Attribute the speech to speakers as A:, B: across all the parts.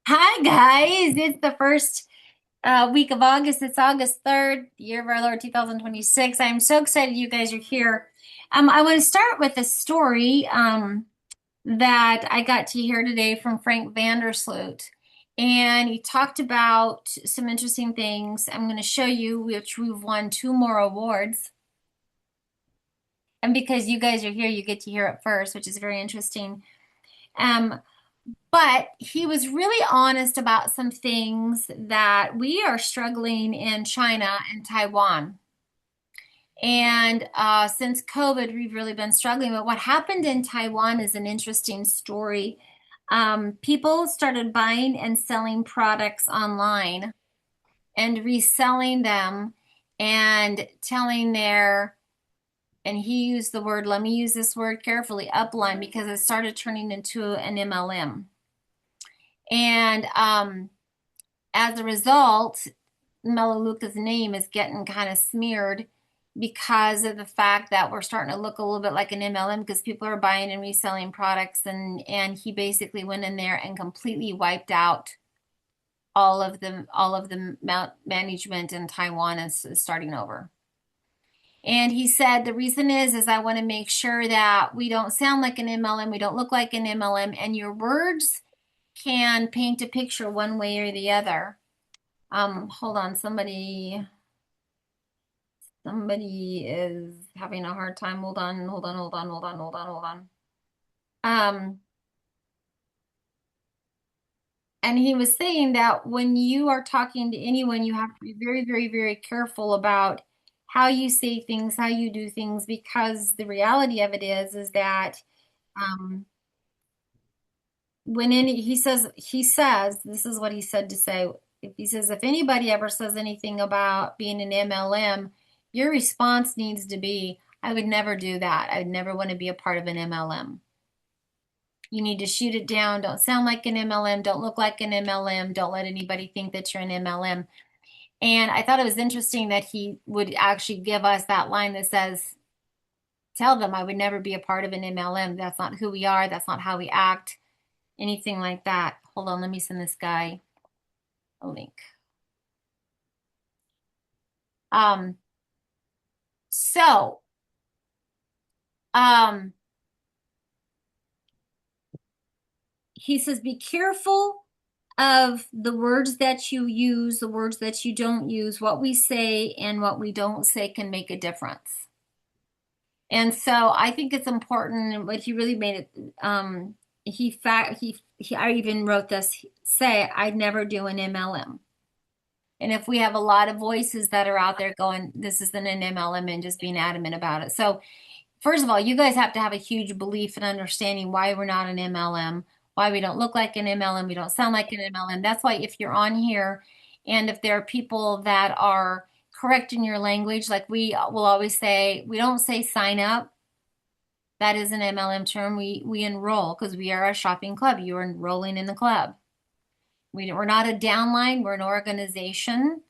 A: Hi, guys. It's the first week of August. It's August 3rd, the year of our Lord 2026. I'm so excited you guys are here. I want to start with a story that I got to hear today from Frank Vandersloot. And he talked about some interesting things. I'm going to show you, which we've won two more awards. And because you guys are here, you get to hear it first, which is very interesting. Um, But he was really honest about some things that we are struggling in China and Taiwan. And since COVID, we've really been struggling. But what happened in Taiwan is an interesting story. People started buying and selling products online and reselling them and telling and he used the word, let me use this word carefully, upline, because it started turning into an MLM. And as a result, Melaleuca's name is getting kind of smeared because of the fact that we're starting to look a little bit like an MLM because people are buying and reselling products and he basically went in there and completely wiped out all of the management in Taiwan is starting over. And he said the reason is I want to make sure that we don't sound like an MLM, we don't look like an MLM, and your words can paint a picture one way or the other. Hold on, somebody is having a hard time. Hold on. Um, and he was saying that when you are talking to anyone, you have to be very, very, very careful about how you say things, how you do things, because the reality of it is that um, when any he says this is what he said to say. If he says if anybody ever says anything about being an MLM, your response needs to be, I would never do that. I would never want to be a part of an MLM. You need to shoot it down. Don't sound like an MLM. Don't look like an MLM. Don't let anybody think that you're an MLM. And I thought it was interesting that he would actually give us that line that says, tell them I would never be a part of an MLM. That's not who we are. That's not how we act. Anything like that. Hold on, let me send this guy a link. Um, so, um, he says, be careful of the words that you use, the words that you don't use. What we say and what we don't say can make a difference. And so I think it's important, but he really made it, I even wrote this, say, I'd never do an MLM. And if we have a lot of voices that are out there going, this isn't an MLM and just being adamant about it. So first of all, you guys have to have a huge belief and understanding why we're not an MLM, why we don't look like an MLM, we don't sound like an MLM. That's why if you're on here and if there are people that are correct in your language, like we will always say, we don't say sign up. That is an MLM term. We enroll because we are a shopping club. You are enrolling in the club. We're not a downline, we're an organization.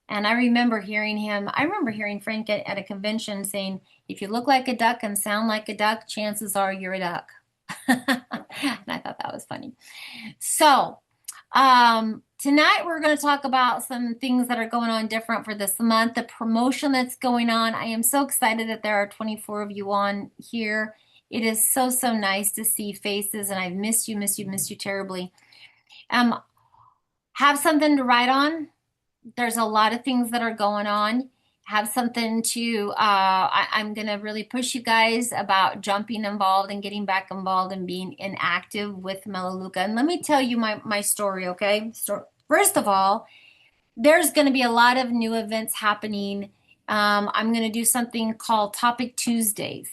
A: And I remember hearing Frank at a convention saying, if you look like a duck and sound like a duck, chances are you're a duck. And I thought that was funny. So, tonight we're going to talk about some things that are going on different for this month, the promotion that's going on. I am so excited that there are 24 of you on here. It is so, so nice to see faces, and I've missed you terribly. Um, have something to write on. There's a lot of things that are going on. Have something to, I'm going to really push you guys about jumping involved and getting back involved and being inactive with Melaleuca. And let me tell you my story, okay? So, first of all, there's going to be a lot of new events happening. I'm going to do something called Topic Tuesdays,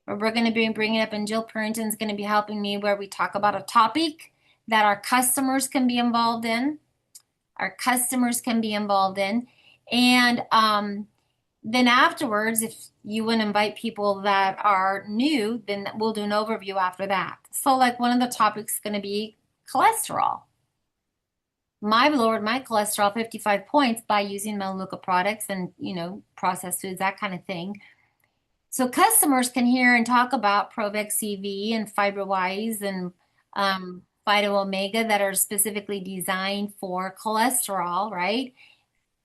A: where we're going to be bringing up, and Jill Purrington's going to be helping me, where we talk about a topic that our customers can be involved in and then afterwards, if you want to invite people that are new, then we'll do an overview after that. So, like, one of the topics is going to be cholesterol. I've lowered my cholesterol 55 points by using Melaleuca products and, processed foods, that kind of thing. So customers can hear and talk about Provex CV and FiberWise and Phyto Omega that are specifically designed for cholesterol, right?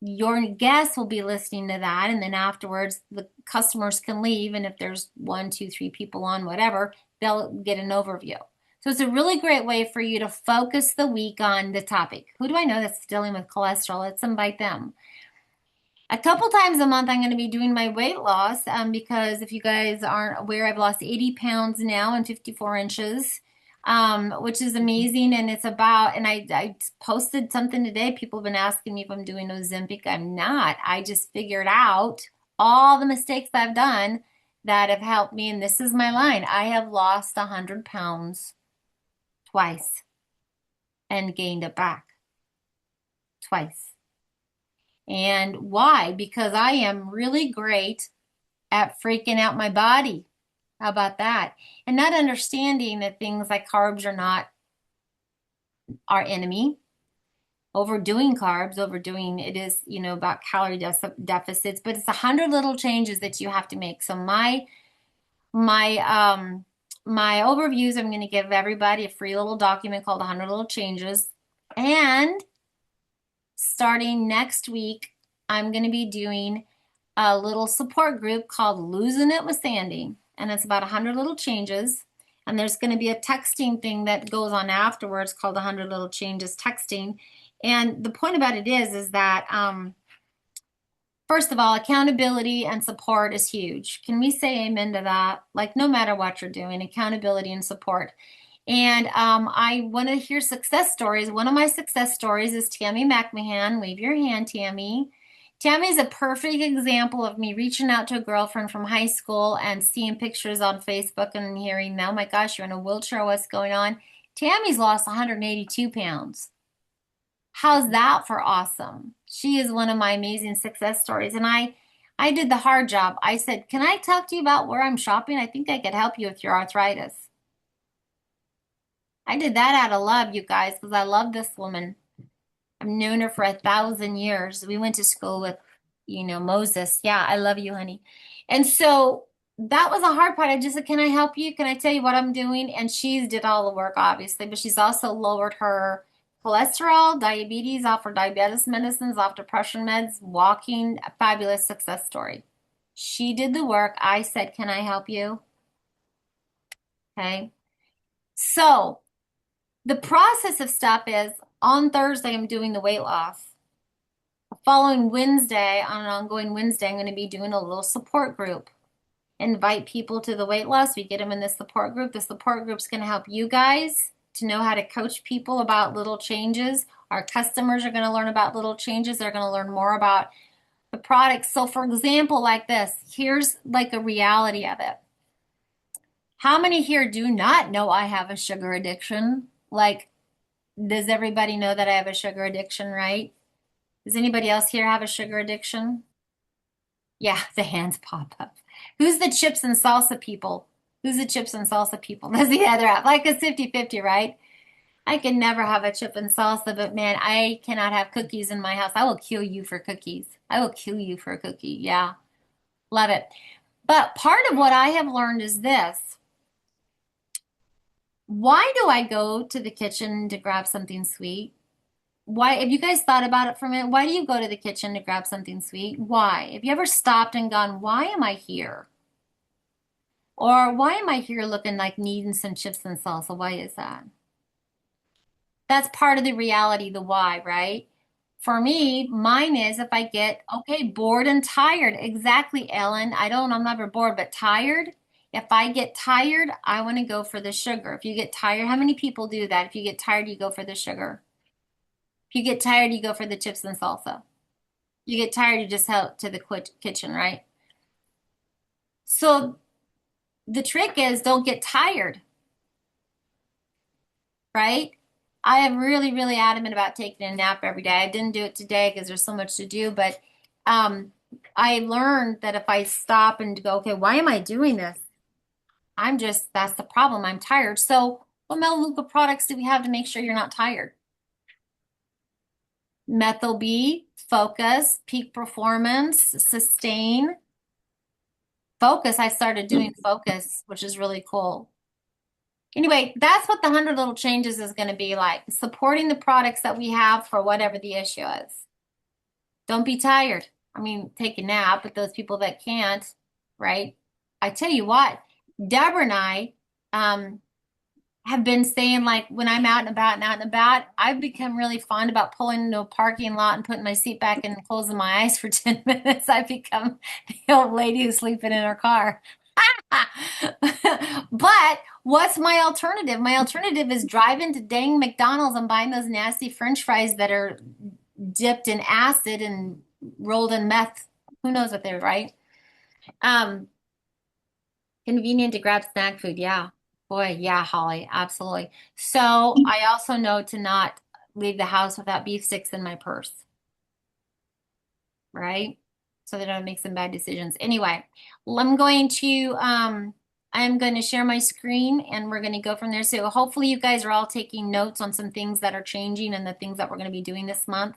A: Your guests will be listening to that, and then afterwards the customers can leave, and if there's one, two, three people on, whatever, they'll get an overview. So it's a really great way for you to focus the week on the topic. Who do I know that's dealing with cholesterol? Let's invite them. A couple times a month, I'm going to be doing my weight loss because if you guys aren't aware, I've lost 80 pounds now and 54 inches, which is amazing. And it's about, and I posted something today. People have been asking me if I'm doing Ozempic. I'm not. I just figured out all the mistakes I've done that have helped me. And this is my line. I have lost 100 pounds twice and gained it back twice. And why? Because I am really great at freaking out my body. How about that? And not understanding that things like carbs are not our enemy. Overdoing carbs, overdoing it is, about calorie deficits, but it's 100 little changes that you have to make. So my overviews, I'm going to give everybody a free little document called 100 Little Changes. And starting next week, I'm going to be doing a little support group called Losing It with Sandy. And it's about 100 little changes. And there's going to be a texting thing that goes on afterwards called 100 Little Changes texting. And the point about it is that, first of all, accountability and support is huge. Can we say amen to that? Like, no matter what you're doing, accountability and support. And I want to hear success stories. One of my success stories is Tammy McMahon. Wave your hand, Tammy. Tammy is a perfect example of me reaching out to a girlfriend from high school and seeing pictures on Facebook and hearing, oh my gosh, you're in a wheelchair, what's going on? Tammy's lost 182 pounds. How's that for awesome? She is one of my amazing success stories. And I did the hard job. I said, can I talk to you about where I'm shopping? I think I could help you with your arthritis. I did that out of love, you guys, because I love this woman. I've known her for 1,000 years. We went to school with, Moses. Yeah, I love you, honey. And so that was a hard part. I just said, can I help you? Can I tell you what I'm doing? And she did all the work, obviously, but she's also lowered her cholesterol, diabetes, off her diabetes medicines, off depression meds, walking, a fabulous success story. She did the work. I said, can I help you? Okay. So the process of stuff is on Thursday, I'm doing the weight loss. The following Wednesday, on an ongoing Wednesday, I'm going to be doing a little support group. Invite people to the weight loss. We get them in the support group. The support group's going to help you guys to know how to coach people about little changes. Our customers are going to learn about little changes. They're going to learn more about the products. So for example, like this, here's like a reality of it. How many here do not know I have a sugar addiction? Like, does everybody know that I have a sugar addiction, right? Does anybody else here have a sugar addiction? Yeah, the hands pop up. Who's the chips and salsa people? Who's the chips and salsa people? That's the other half. Like it's 50-50, right? I can never have a chip and salsa, but man, I cannot have cookies in my house. I will kill you for cookies. I will kill you for a cookie. Yeah, love it. But part of what I have learned is this. Why do I go to the kitchen to grab something sweet? Why, have you guys thought about it for a minute? Why do you go to the kitchen to grab something sweet? Why? Have you ever stopped and gone, why am I here? Or why am I here looking like needing some chips and salsa? Why is that? That's part of the reality, the why, right? For me, mine is if I get, okay, bored and tired. Exactly, Ellen. I'm never bored, but tired. If I get tired, I want to go for the sugar. If you get tired, how many people do that? If you get tired, you go for the sugar. If you get tired, you go for the chips and salsa. You get tired, you just head to the kitchen, right? So the trick is don't get tired, right? I am really, really adamant about taking a nap every day. I didn't do it today because there's so much to do, but I learned that if I stop and go, okay, why am I doing this? That's the problem. I'm tired. So what Melaleuca products do we have to make sure you're not tired? Methyl B, Focus, Peak Performance, Sustain. Focus, I started doing Focus, which is really cool. Anyway, that's what the 100 little changes is going to be like. Supporting the products that we have for whatever the issue is. Don't be tired. I mean, take a nap, but those people that can't, right? I tell you what, Deborah and I um, have been saying, like, when I'm out and about and out and about, I've become really fond about pulling into a parking lot and putting my seat back and closing my eyes for 10 minutes. I've become the old lady who's sleeping in her car. But what's my alternative? My alternative is driving to dang McDonald's and buying those nasty French fries that are dipped in acid and rolled in meth. Who knows what they're, right? Um, Convenient to grab snack food. Yeah. Boy, yeah, Holly, absolutely. So I also know to not leave the house without beef sticks in my purse, right? So that I don't make some bad decisions. Anyway, I'm going to share my screen and we're going to go from there. So hopefully you guys are all taking notes on some things that are changing and the things that we're going to be doing this month.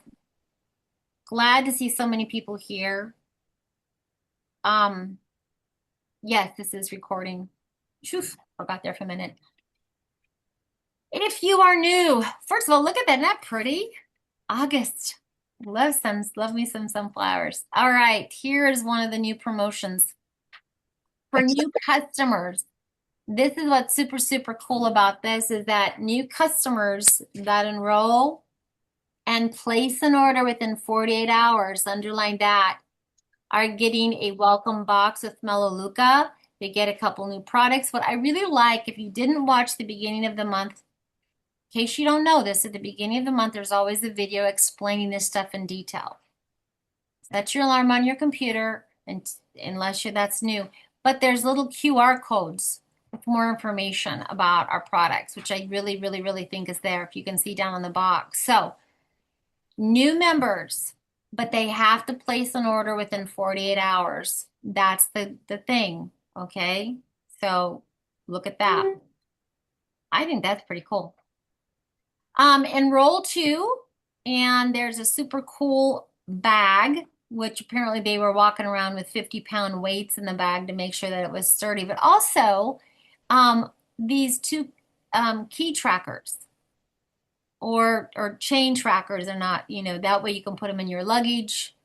A: Glad to see so many people here. Um, yes, this is recording. Phew, forgot there for a minute. If you are new, first of all, look at that. Isn't that pretty? August. Love me some sunflowers. All right, here is one of the new promotions for new customers. This is what's super, super cool about this is that new customers that enroll and place an order within 48 hours, underline that, are getting a welcome box with Melaleuca. They get a couple new products. What I really like, if you didn't watch the beginning of the month, in case you don't know this, at the beginning of the month, there's always a video explaining this stuff in detail. Set your alarm on your computer, and unless that's new. But there's little QR codes with more information about our products, which I really, really, really think is there. If you can see down on the box. So, new members, but they have to place an order within 48 hours. That's the thing. Okay. So, look at that. I think that's pretty cool. Enroll two, and there's a super cool bag, which apparently they were walking around with 50-pound weights in the bag to make sure that it was sturdy, but also these two key trackers or chain trackers are not, that way you can put them in your luggage,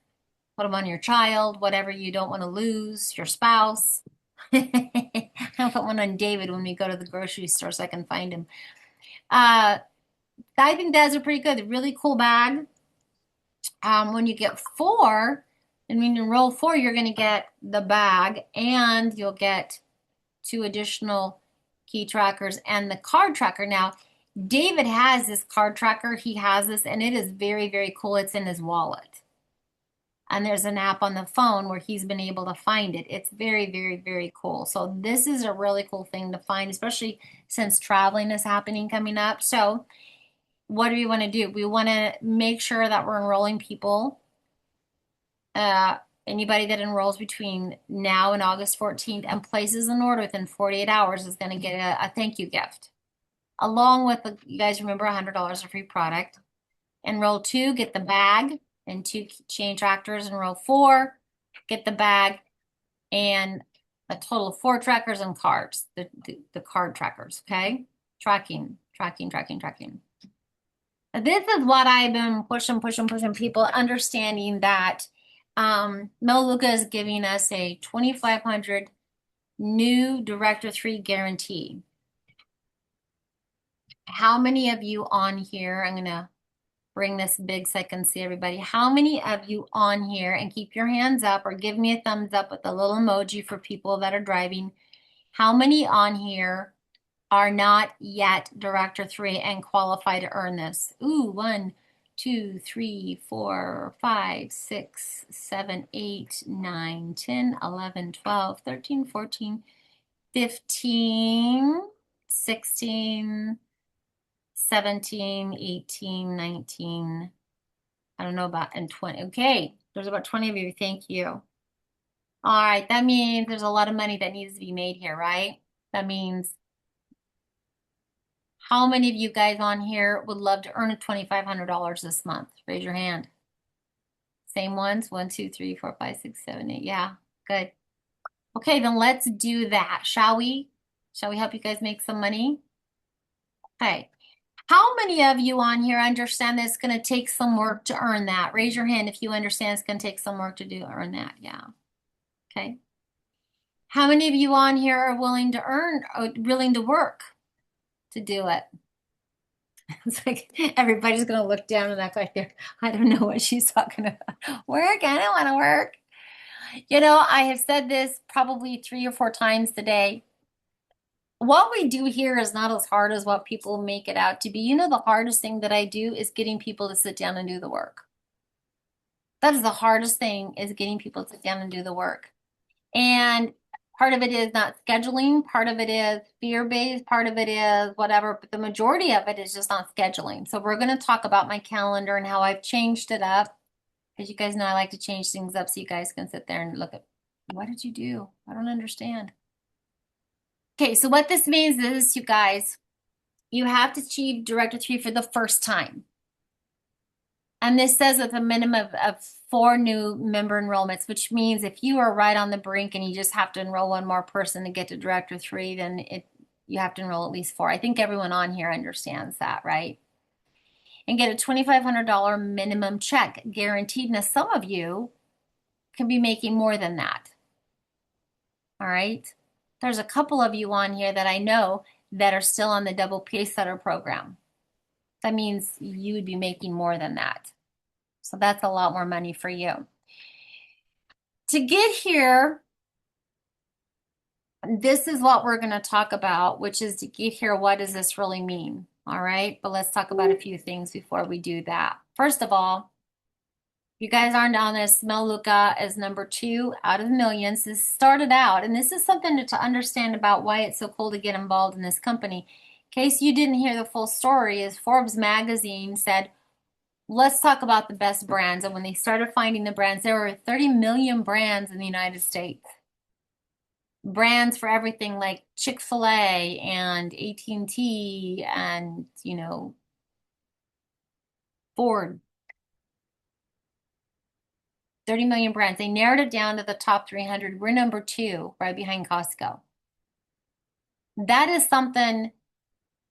A: put them on your child, whatever you don't want to lose, your spouse. I'll put one on David when we go to the grocery store so I can find him. I think those are pretty good. Really cool bag. When you get four, and when you enroll four, you're going to get the bag and you'll get two additional key trackers and the card tracker. Now, David has this card tracker. He has this, and it is very, very cool. It's in his wallet. And there's an app on the phone where he's been able to find it. It's very, very, very cool. So this is a really cool thing to find, especially since traveling is happening coming up. So what do we want to do? We want to make sure that we're enrolling people. Anybody that enrolls between now and August 14th and places an order within 48 hours is going to get a thank you gift. Along with, you guys remember, $100 of free product. Enroll two, get the bag and two chain tractors. Enroll four, get the bag and a total of four trackers and cards, the card trackers, okay? Tracking. This is what I've been pushing people, understanding that Melaleuca is giving us a 2,500 new Director 3 guarantee. How many of you on here, I'm going to bring this big so I can see everybody. How many of you on here, and keep your hands up or give me a thumbs up with a little emoji for people that are driving. How many on here are not yet Director 3 and qualify to earn this? Ooh, 1, 2, 3, 4, 5, 6, 7, 8, 9, 10, 11, 12, 13, 14, 15, 16, 17, 18, 19. I don't know about, and 20. Okay, there's about 20 of you. Thank you. All right, that means there's a lot of money that needs to be made here, right? That means how many of you guys on here would love to earn a $2,500 this month? Raise your hand. Same ones? 1, 2, 3, 4, 5, 6, 7, 8. Yeah, good. Okay, then let's do that, shall we? Shall we help you guys make some money? Okay. How many of you on here understand that it's going to take some work to earn that? Raise your hand if you understand it's going to take some work to earn that. Yeah. Okay. How many of you on here are willing to earn, or willing to work to do it? It's like everybody's going to look down and act like I don't know what she's talking about. Work? I don't want to work. You know, I have said this probably 3 or 4 times today. What we do here is not as hard as what people make it out to be. You know, the hardest thing that I do is getting people to sit down and do the work. That is the hardest thing, is getting people to sit down and do the work. And part of it is not scheduling, part of it is fear-based, part of it is whatever, but the majority of it is just not scheduling. So we're going to talk about my calendar and how I've changed it up. Because you guys know I like to change things up so you guys can sit there and look at, what did you do? I don't understand. Okay, so what this means is, you guys, you have to achieve Director 3 for the first time. And this says it's a minimum of 4 new member enrollments, which means if you are right on the brink and you just have to enroll one more person to get to Director 3, then you have to enroll at least 4. I think everyone on here understands that, right? And get a $2,500 minimum check guaranteed. Now, some of you can be making more than that. All right. There's a couple of you on here that I know that are still on the double Pacesetter program. That means you would be making more than that. So that's a lot more money for you. To get here, this is what we're going to talk about, which is to get here, what does this really mean? All right. But let's talk about a few things before we do that. First of all, you guys aren't on this. Melaleuca as number 2 out of millions. This started out, and this is something to understand about why it's so cool to get involved in this company. In case you didn't hear the full story, is Forbes magazine said, let's talk about the best brands. And when they started finding the brands, there were 30 million brands in the United States. Brands for everything like Chick-fil-A and AT&T and, you know, Ford. 30 million brands. They narrowed it down to the top 300. We're number 2, right behind Costco. That is something,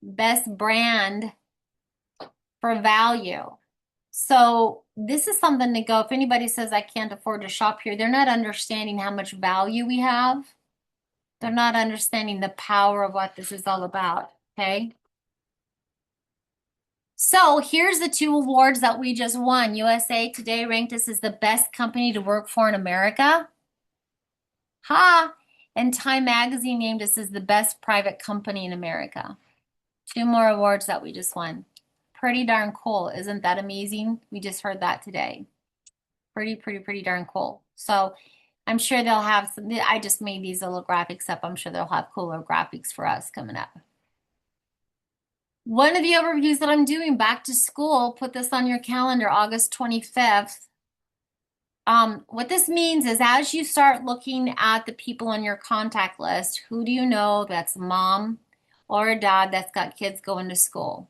A: best brand for value. So this is something to go. If anybody says I can't afford to shop here, they're not understanding how much value we have. They're not understanding the power of what this is all about, okay? So here's the 2 awards that we just won. USA Today ranked us as the best company to work for in America. Ha! And Time Magazine named us as the best private company in America. 2 more awards that we just won. Pretty darn cool. Isn't that amazing? We just heard that today. Pretty darn cool. So I'm sure they'll have some, I just made these little graphics up. I'm sure they'll have cooler graphics for us coming up. One of the overviews that I'm doing, back to school, put this on your calendar, August 25th. What this means is, as you start looking at the people on your contact list, who do you know that's mom or a dad that's got kids going to school?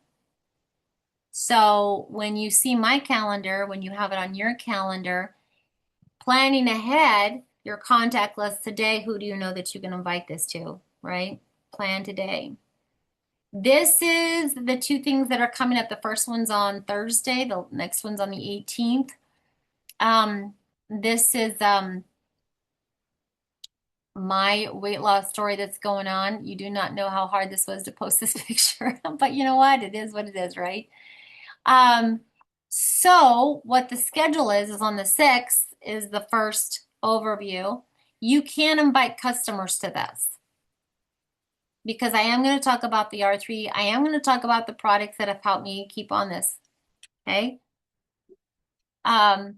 A: So when you see my calendar, when you have it on your calendar, planning ahead, your contact list today, who do you know that you can invite this to, right? Plan today. This is the 2 things that are coming up. The first one's on Thursday. The next one's on the 18th. This is my weight loss story that's going on. You do not know how hard this was to post this picture, but you know what? It is what it is, right? So what the schedule is on the 6th is the first overview. You can invite customers to this, because I am going to talk about the R3. I am going to talk about the products that have helped me keep on this. Okay. And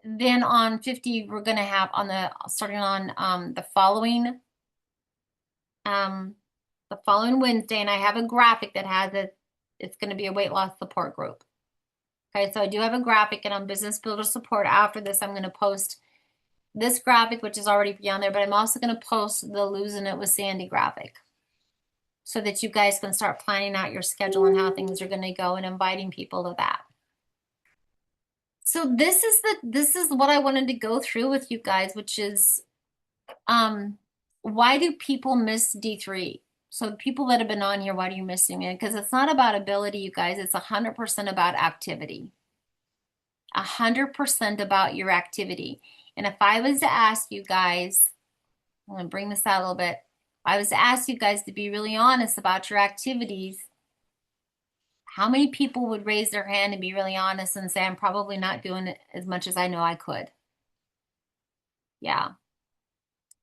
A: then on 50, we're going to have starting on the following Wednesday, and I have a graphic that has it. It's going to be a weight loss support group. Okay, so I do have a graphic, and on Business Builder Support after this, I'm going to post this graphic, which is already beyond there, but I'm also going to post the Losing It with Sandy graphic, so that you guys can start planning out your schedule and how things are going to go and inviting people to that. So this is what I wanted to go through with you guys, which is why do people miss D3? So the people that have been on here, what are you missing? Because it's not about ability, you guys. It's 100% about activity. 100% about your activity. And if I was to ask you guys, I'm going to bring this out a little bit. If I was to ask you guys to be really honest about your activities, how many people would raise their hand and be really honest and say, I'm probably not doing it as much as I know I could? Yeah.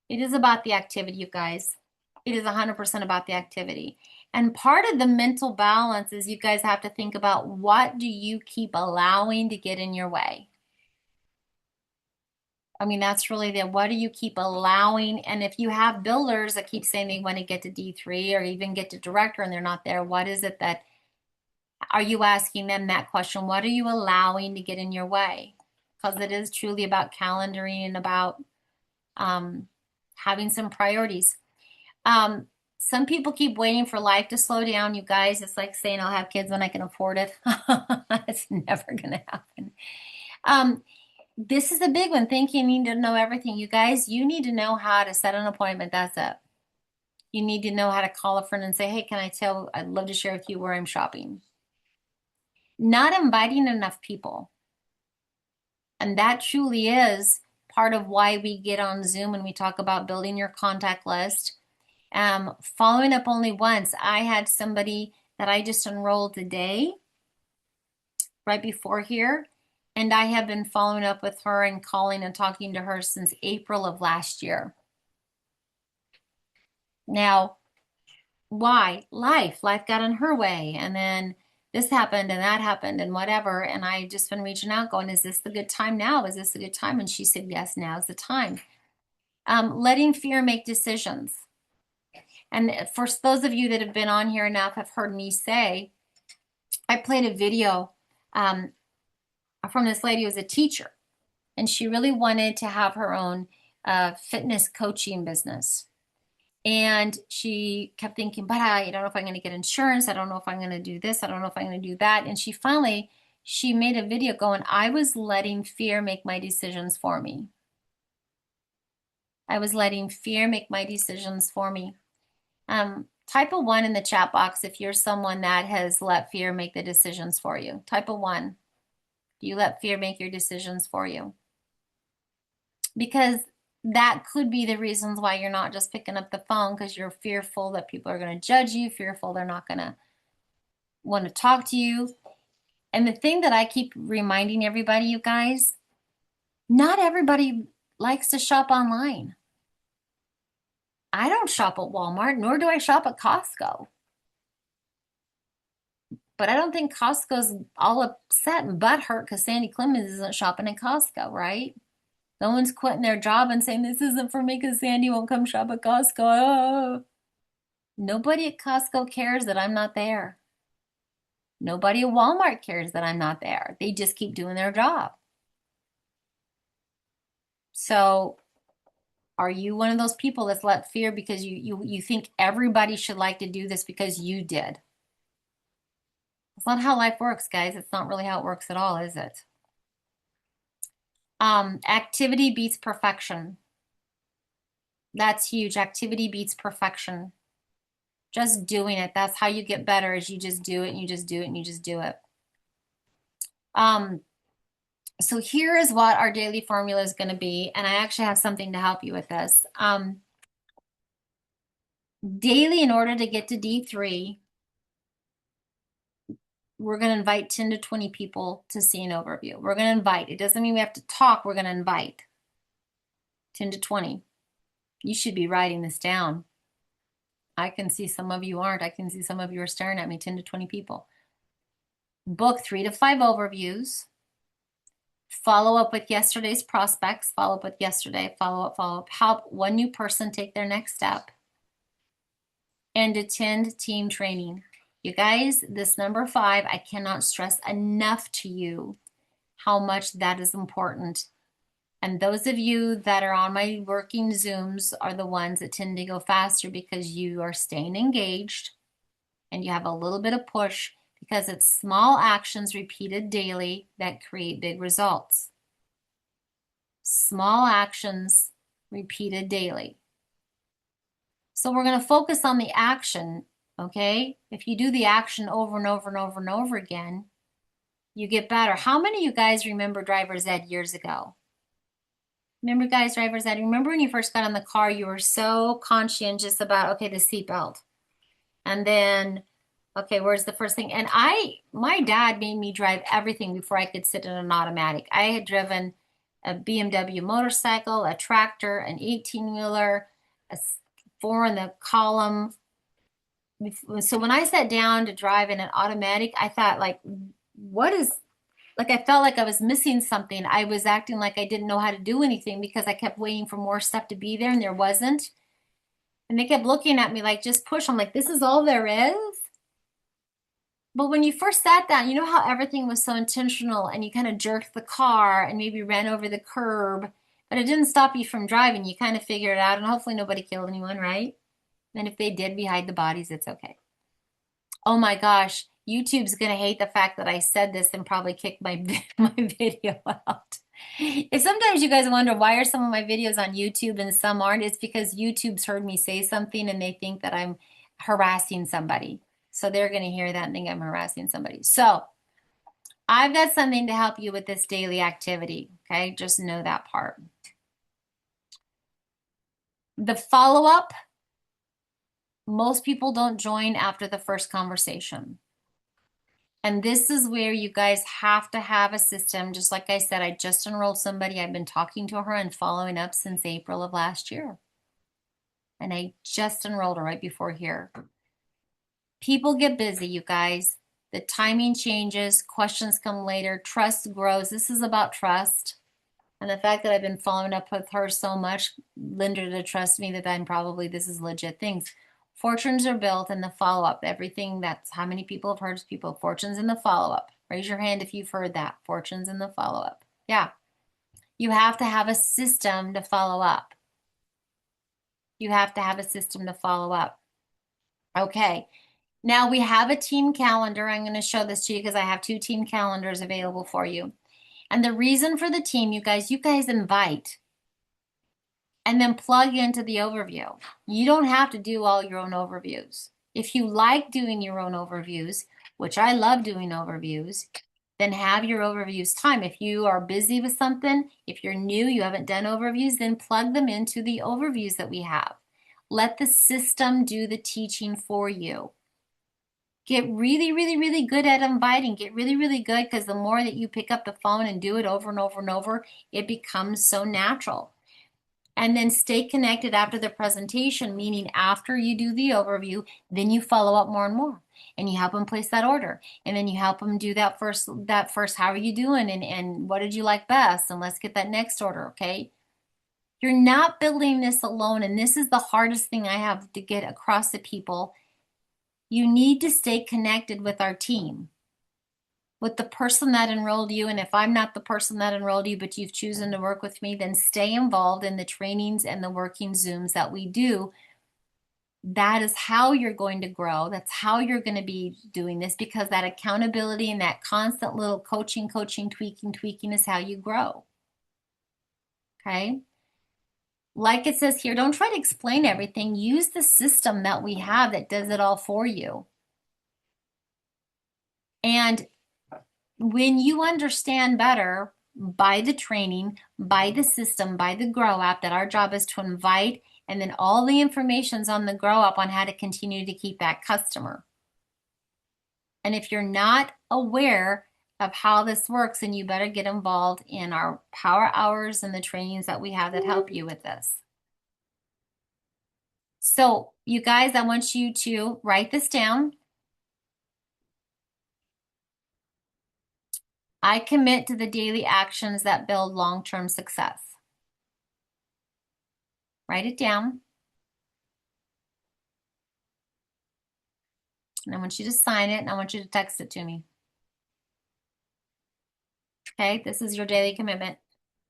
A: It is about the activity, you guys. It is 100% about the activity. And part of the mental balance is you guys have to think about, what do you keep allowing to get in your way? I mean, that's really what do you keep allowing? And if you have builders that keep saying they want to get to D3 or even get to director and they're not there, what is it that, are you asking them that question? What are you allowing to get in your way? Because it is truly about calendaring and about having some priorities. Some people keep waiting for life to slow down, you guys. It's like saying I'll have kids when I can afford it. It's never going to happen. This is a big one. Think you need to know everything. You guys, you need to know how to set an appointment. That's it. You need to know how to call a friend and say, hey, can I tell, I'd love to share with you where I'm shopping. Not inviting enough people. And that truly is part of why we get on Zoom and we talk about building your contact list. Following up only once. I had somebody that I just enrolled today, right before here, and I have been following up with her and calling and talking to her since April of last year. Now, why? Life got in her way, and then this happened and that happened and whatever, and I just been reaching out going, is this the good time now? Is this a good time? And she said, yes, now's the time. Letting fear make decisions. And for those of you that have been on here enough have heard me say, I played a video from this lady who was a teacher, and she really wanted to have her own fitness coaching business. And she kept thinking, but I don't know if I'm going to get insurance. I don't know if I'm going to do this. I don't know if I'm going to do that. And she made a video going, I was letting fear make my decisions for me. I was letting fear make my decisions for me. Type a 1 in the chat box if you're someone that has let fear make the decisions for you. Type a 1. Do you let fear make your decisions for you? Because that could be the reasons why you're not just picking up the phone, because you're fearful that people are going to judge you, fearful they're not going to want to talk to you. And the thing that I keep reminding everybody, you guys, not everybody likes to shop online. I don't shop at Walmart, nor do I shop at Costco. But I don't think Costco's all upset and butthurt because Sandy Clemens isn't shopping at Costco, right? No one's quitting their job and saying, this isn't for me because Sandy won't come shop at Costco. Oh. Nobody at Costco cares that I'm not there. Nobody at Walmart cares that I'm not there. They just keep doing their job. So are you one of those people that's let fear because you think everybody should like to do this because you did? It's not how life works, guys. It's not really how it works at all, is it? Activity beats perfection. That's huge. Activity beats perfection. Just doing it. That's how you get better, is you just do it and you just do it and you just do it. So here is what our daily formula is going to be. And I actually have something to help you with this. Daily, in order to get to D3, we're going to invite 10 to 20 people to see an overview. We're going to invite. It doesn't mean we have to talk. We're going to invite 10 to 20. You should be writing this down. I can see some of you aren't. I can see some of you are staring at me, 10 to 20 people. Book 3 to 5 overviews. Follow up with yesterday's prospects. Follow up with yesterday. Follow up. Help one new person take their next step. And attend team training. You guys, this number 5, I cannot stress enough to you how much that is important. And those of you that are on my working Zooms are the ones that tend to go faster because you are staying engaged and you have a little bit of push, because it's small actions repeated daily that create big results. Small actions repeated daily. So we're going to focus on the action, okay? If you do the action over and over and over and over again, you get better. How many of you guys remember driver's ed years ago? Remember guys, driver's ed? Remember when you first got in the car, you were so conscientious about, okay, the seatbelt. And then, okay, where's the first thing? And my dad made me drive everything before I could sit in an automatic. I had driven a BMW motorcycle, a tractor, an 18-wheeler, a four in the column. So when I sat down to drive in an automatic, I thought like, what is, like I felt like I was missing something. I was acting like I didn't know how to do anything because I kept waiting for more stuff to be there and there wasn't. And they kept looking at me like, just push. I'm like, this is all there is? But when you first sat down, you know how everything was so intentional and you kind of jerked the car and maybe ran over the curb, but it didn't stop you from driving. You kind of figured it out and hopefully nobody killed anyone, right? And if they did, we hide the bodies, it's okay. Oh my gosh, YouTube's gonna hate the fact that I said this and probably kick my my video out. If sometimes you guys wonder why are some of my videos on YouTube and some aren't, it's because YouTube's heard me say something and they think that I'm harassing somebody. So they're gonna hear that and think I'm harassing somebody. So I've got something to help you with this daily activity. Okay, just know that part. The follow-up, most people don't join after the first conversation. And this is where you guys have to have a system. Just like I said, I just enrolled somebody. I've been talking to her and following up since April of last year. And I just enrolled her right before here. People get busy, you guys. The timing changes, questions come later, trust grows. This is about trust. And the fact that I've been following up with her so much, Linda to trust me that I'm probably, this is legit things. Fortunes are built in the follow-up. Everything that's, how many people have heard people, fortunes in the follow-up. Raise your hand if you've heard that. Fortunes in the follow-up. Yeah. You have to have a system to follow up. You have to have a system to follow up. Okay. Now we have a team calendar. I'm going to show this to you because I have 2 team calendars available for you. And the reason for the team, you guys invite and then plug into the overview. You don't have to do all your own overviews. If you like doing your own overviews, which I love doing overviews, then have your overviews time. If you are busy with something, if you're new, you haven't done overviews, then plug them into the overviews that we have. Let the system do the teaching for you. Get really, really, really good at inviting. Get really, really good because the more that you pick up the phone and do it over and over and over, it becomes so natural. And then stay connected after the presentation, meaning after you do the overview, then you follow up more and more. And you help them place that order. And then you help them do that first, how are you doing? And what did you like best? And let's get that next order, okay? You're not building this alone. And this is the hardest thing I have to get across to people. You need to stay connected with our team, with the person that enrolled you. And if I'm not the person that enrolled you, but you've chosen to work with me, then stay involved in the trainings and the working Zooms that we do. That is how you're going to grow. That's how you're going to be doing this, because that accountability and that constant little coaching, tweaking is how you grow. Okay? Like it says here, don't try to explain everything. Use the system that we have that does it all for you. And when you understand better by the training, by the system, by the Grow app, that our job is to invite, and then all the information's on the Grow app on how to continue to keep that customer. And if you're not aware of how this works, then you better get involved in our power hours and the trainings that we have that help you with this. So you guys, I want you to write this down. I commit to the daily actions that build long-term success. Write it down. And I want you to sign it, and I want you to text it to me. Okay, this is your daily commitment.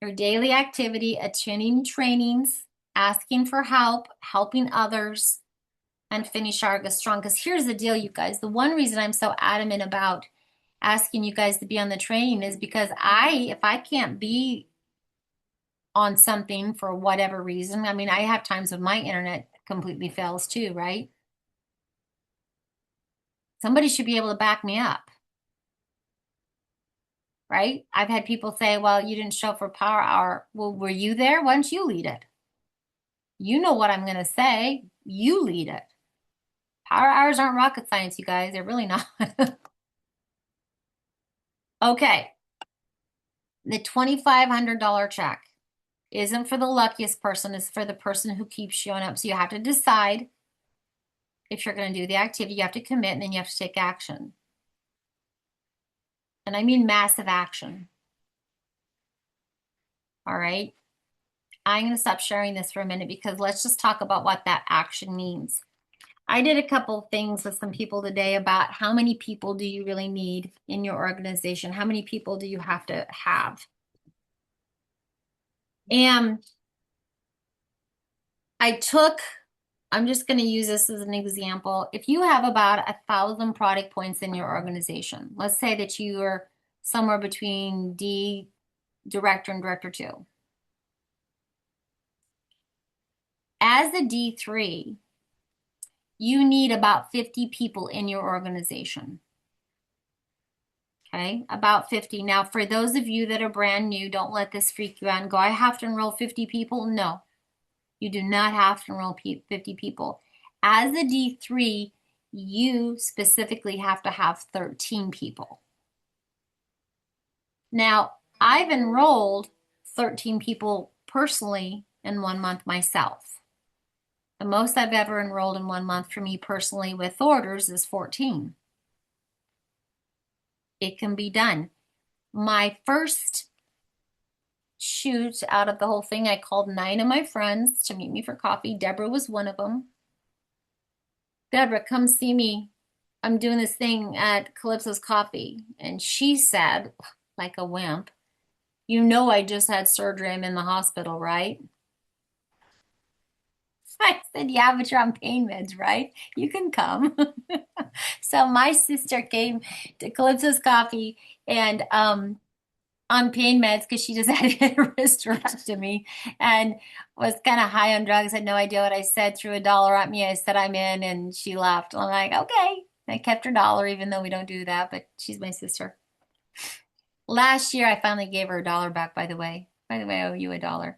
A: Your daily activity, attending trainings, asking for help, helping others, and finish August strong. Because here's the deal, you guys. The one reason I'm so adamant about asking you guys to be on the training is because if I can't be on something for whatever reason, I mean, I have times when my internet completely fails too, right? Somebody should be able to back me up, right? I've had people say, well, you didn't show up for Power Hour. Well, were you there? Why don't you lead it? You know what I'm going to say. You lead it. Power hours aren't rocket science, you guys. They're really not. Okay. The $2,500 check isn't for the luckiest person. It's for the person who keeps showing up. So you have to decide if you're going to do the activity. You have to commit, and then you have to take action. And I mean massive action. All right. I'm going to stop sharing this for a minute because let's just talk about what that action means. I did a couple of things with some people today about how many people do you really need in your organization? How many people do you have to have? And I'm just going to use this as an example. If you have about 1,000 product points in your organization, let's say that you are somewhere between D director and director 2. As a D3, you need about 50 people in your organization. Okay, about 50. Now, for those of you that are brand new, don't let this freak you out and go, I have to enroll 50 people. No, you do not have to enroll 50 people. As a D3, you specifically have to have 13 people. Now, I've enrolled 13 people personally in 1 month myself. The most I've ever enrolled in 1 month for me personally with orders is 14. It can be done. My first shoot out of the whole thing, I called 9 of my friends to meet me for coffee. Deborah was one of them. Deborah, come see me. I'm doing this thing at Calypso's Coffee. And she said, like a wimp, you know I just had surgery. I'm in the hospital, right? I said, yeah, but you're on pain meds, right? You can come. So my sister came to Calypso's Coffee and on pain meds because she just had to get a hysterectomy and was kind of high on drugs, had no idea what I said, threw $1 at me. I said, I'm in, and she laughed. I'm like, okay. I kept her dollar, even though we don't do that, but she's my sister. Last year, I finally gave her $1 back, by the way. By the way, I owe you $1.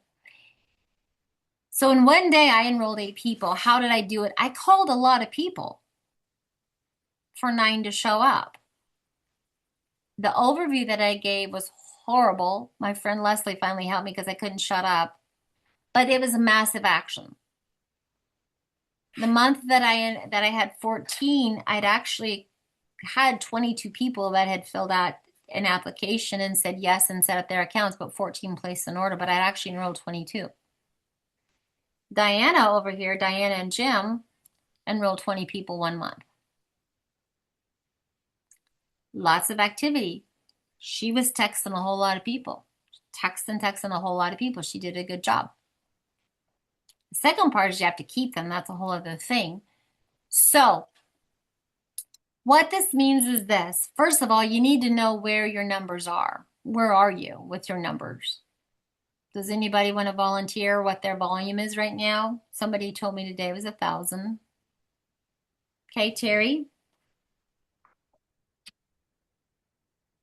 A: So in 1 day, I enrolled 8 people. How did I do it? I called a lot of people for 9 to show up. The overview that I gave was horrible. My friend Leslie finally helped me because I couldn't shut up. But it was a massive action. The month that I had 14, I'd actually had 22 people that had filled out an application and said yes and set up their accounts, but 14 placed an order, but I'd actually enrolled 22. Diana over here, Diana and Jim, enrolled 20 people 1 month. Lots of activity. She was texting a whole lot of people. Texting a whole lot of people. She did a good job. The second part is you have to keep them. That's a whole other thing. So what this means is this. First of all, you need to know where your numbers are. Where are you with your numbers? Does anybody want to volunteer what their volume is right now? Somebody told me today it was 1,000. Okay, Terry?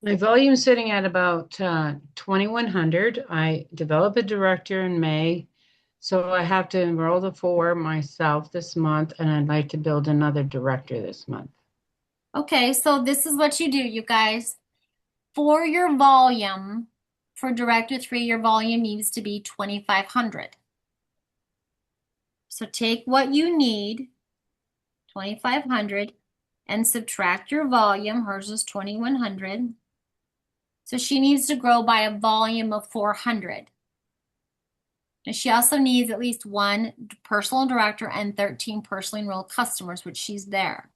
B: My volume is sitting at about 2,100. I develop a director in May, so I have to enroll the 4 myself this month, and I'd like to build another director this month.
A: Okay, so this is what you do, you guys. For your volume, for Director 3, your volume needs to be 2,500. So take what you need, 2,500, and subtract your volume. Hers is 2,100. So she needs to grow by a volume of 400. And she also needs at least 1 personal director and 13 personally enrolled customers, which she's there.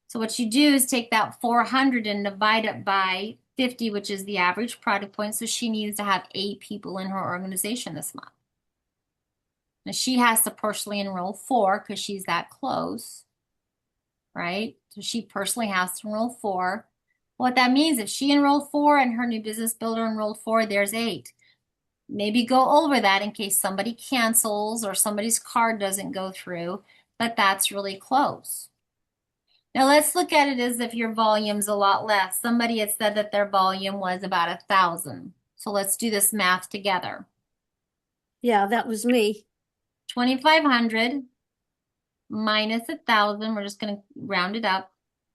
A: So what you do is take that 400 and divide it by 50, which is the average product point. So she needs to have 8 people in her organization this month. Now she has to personally enroll 4 because she's that close, right? So she personally has to enroll 4. What that means, if she enrolled 4 and her new business builder enrolled 4, there's 8. Maybe go over that in case somebody cancels or somebody's card doesn't go through, but that's really close. Now let's look at it as if your volume's a lot less. Somebody had said that their volume was about 1,000. So let's do this math together.
C: Yeah, that was me.
A: 2,500 minus 1,000, we're just going to round it up.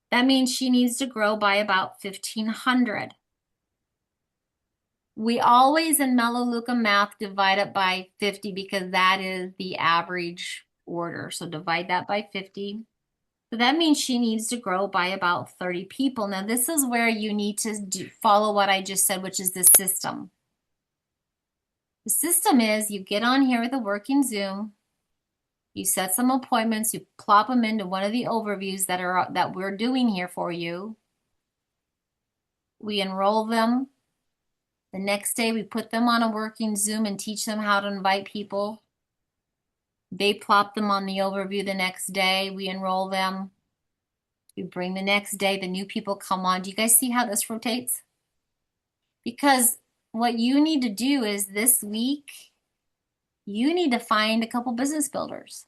A: That means she needs to grow by about 1,500. We always in Melaleuca math divide it by 50 because that is the average order. So divide that by 50. So that means she needs to grow by about 30 people. Now this is where you need to follow what I just said, which is the system. The system is you get on here with a working Zoom, you set some appointments, you plop them into one of the overviews that we're doing here for you. We enroll them. The next day we put them on a working Zoom and teach them how to invite people. They plop them on the overview the next day. We enroll them. We bring the next day, the new people come on. Do you guys see how this rotates? Because what you need to do is this week, you need to find a couple business builders.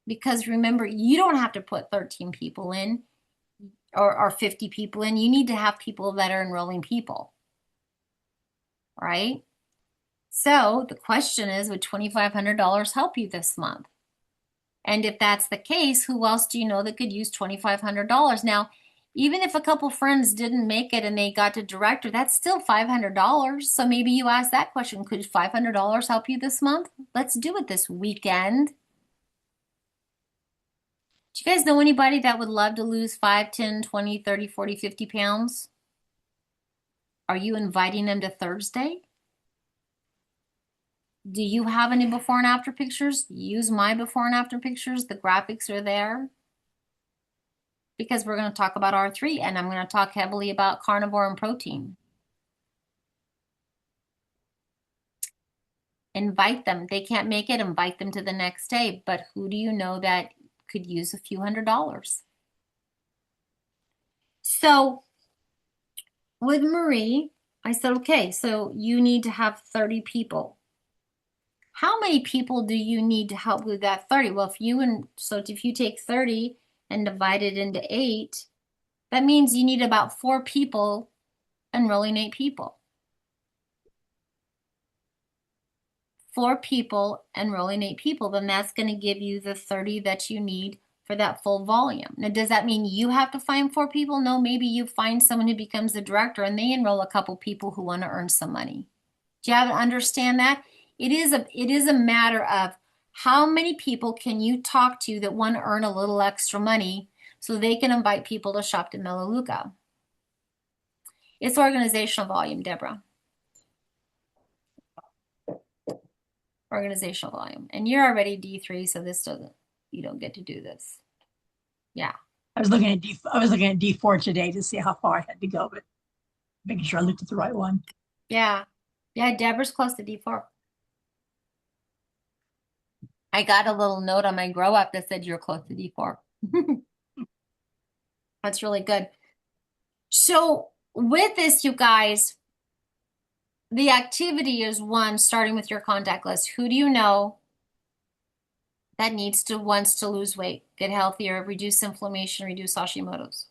A: Because remember, you don't have to put 13 people in or 50 people in. You need to have people that are enrolling people. Right? So the question is, would $2,500 help you this month? And if that's the case, who else do you know that could use $2,500? Now, even if a couple friends didn't make it and they got to director, that's still $500. So maybe you ask that question, could $500 help you this month? Let's do it this weekend. Do you guys know anybody that would love to lose 5, 10, 20, 30, 40, 50 pounds? Are you inviting them to Thursday? Do you have any before and after pictures? Use my before and after pictures. The graphics are there. Because we're going to talk about R3 and I'm going to talk heavily about carnivore and protein. Invite them. They can't make it, invite them to the next day. But who do you know that could use a few $100s? So with Marie, I said, okay, so you need to have 30 people. How many people do you need to help with that 30? Well, if you take 30 and divide it into 8, that means you need about 4 people enrolling 8 people. 4 people enrolling 8 people, then that's going to give you the 30 that you need for that full volume. Now, does that mean you have to find 4 people? No, maybe you find someone who becomes the director and they enroll a couple people who want to earn some money. Do you understand that? It is a matter of how many people can you talk to that want to earn a little extra money so they can invite people to shop at Melaleuca. It's organizational volume, Deborah. Organizational volume. And you're already D3, so you don't get to do this. Yeah.
D: I was looking at D4 today to see how far I had to go, but making sure I looked at the right one.
A: Yeah. Yeah, Deborah's close to D4. I got a little note on my grow up that said you're close to D4. That's really good. So with this, you guys, the activity is one, starting with your contact list. Who do you know that wants to lose weight, get healthier, reduce inflammation, reduce Hashimoto's?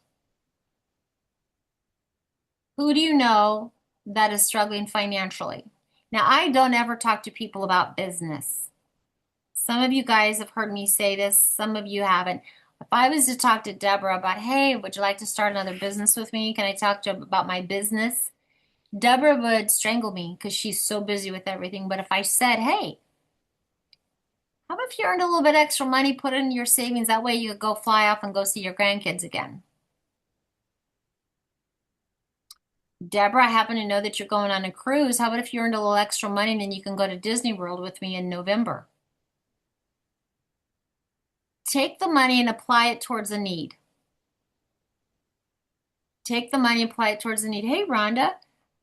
A: Who do you know that is struggling financially? Now, I don't ever talk to people about business. Some of you guys have heard me say this, some of you haven't. If I was to talk to Deborah about, hey, would you like to start another business with me? Can I talk to you about my business? Deborah would strangle me because she's so busy with everything. But if I said, hey, how about if you earned a little bit extra money, put it in your savings, that way you could go fly off and go see your grandkids again. Deborah, I happen to know that you're going on a cruise. How about if you earned a little extra money and then you can go to Disney World with me in November? Take the money and apply it towards a need. Take the money and apply it towards a need. Hey, Rhonda,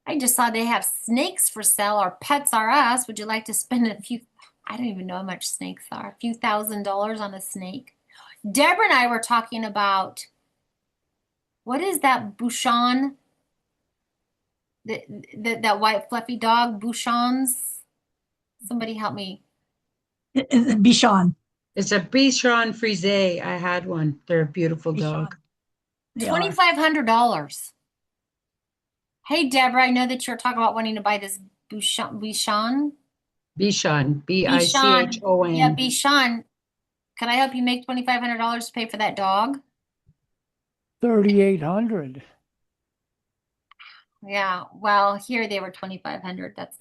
A: I just saw they have snakes for sale. Our pets are us. Would you like to spend I don't even know how much snakes are, a few $1,000s on a snake? Deborah and I were talking about, what is that Bouchon? That white fluffy dog, Bouchon's. Somebody help me.
D: Bichon.
B: It's a Bichon Frise. I had one. They're a beautiful
D: Bichon.
B: dog.
D: They are.
A: $2,500. Hey, Deborah, I know that you're talking about wanting to buy this Bouchon.
B: Bichon,
A: Bichon.
B: Bichon.
A: Yeah, Bichon. Can I help you make $2,500 to pay for that dog?
E: 3,800.
A: Yeah. Well, here they were 2,500. That's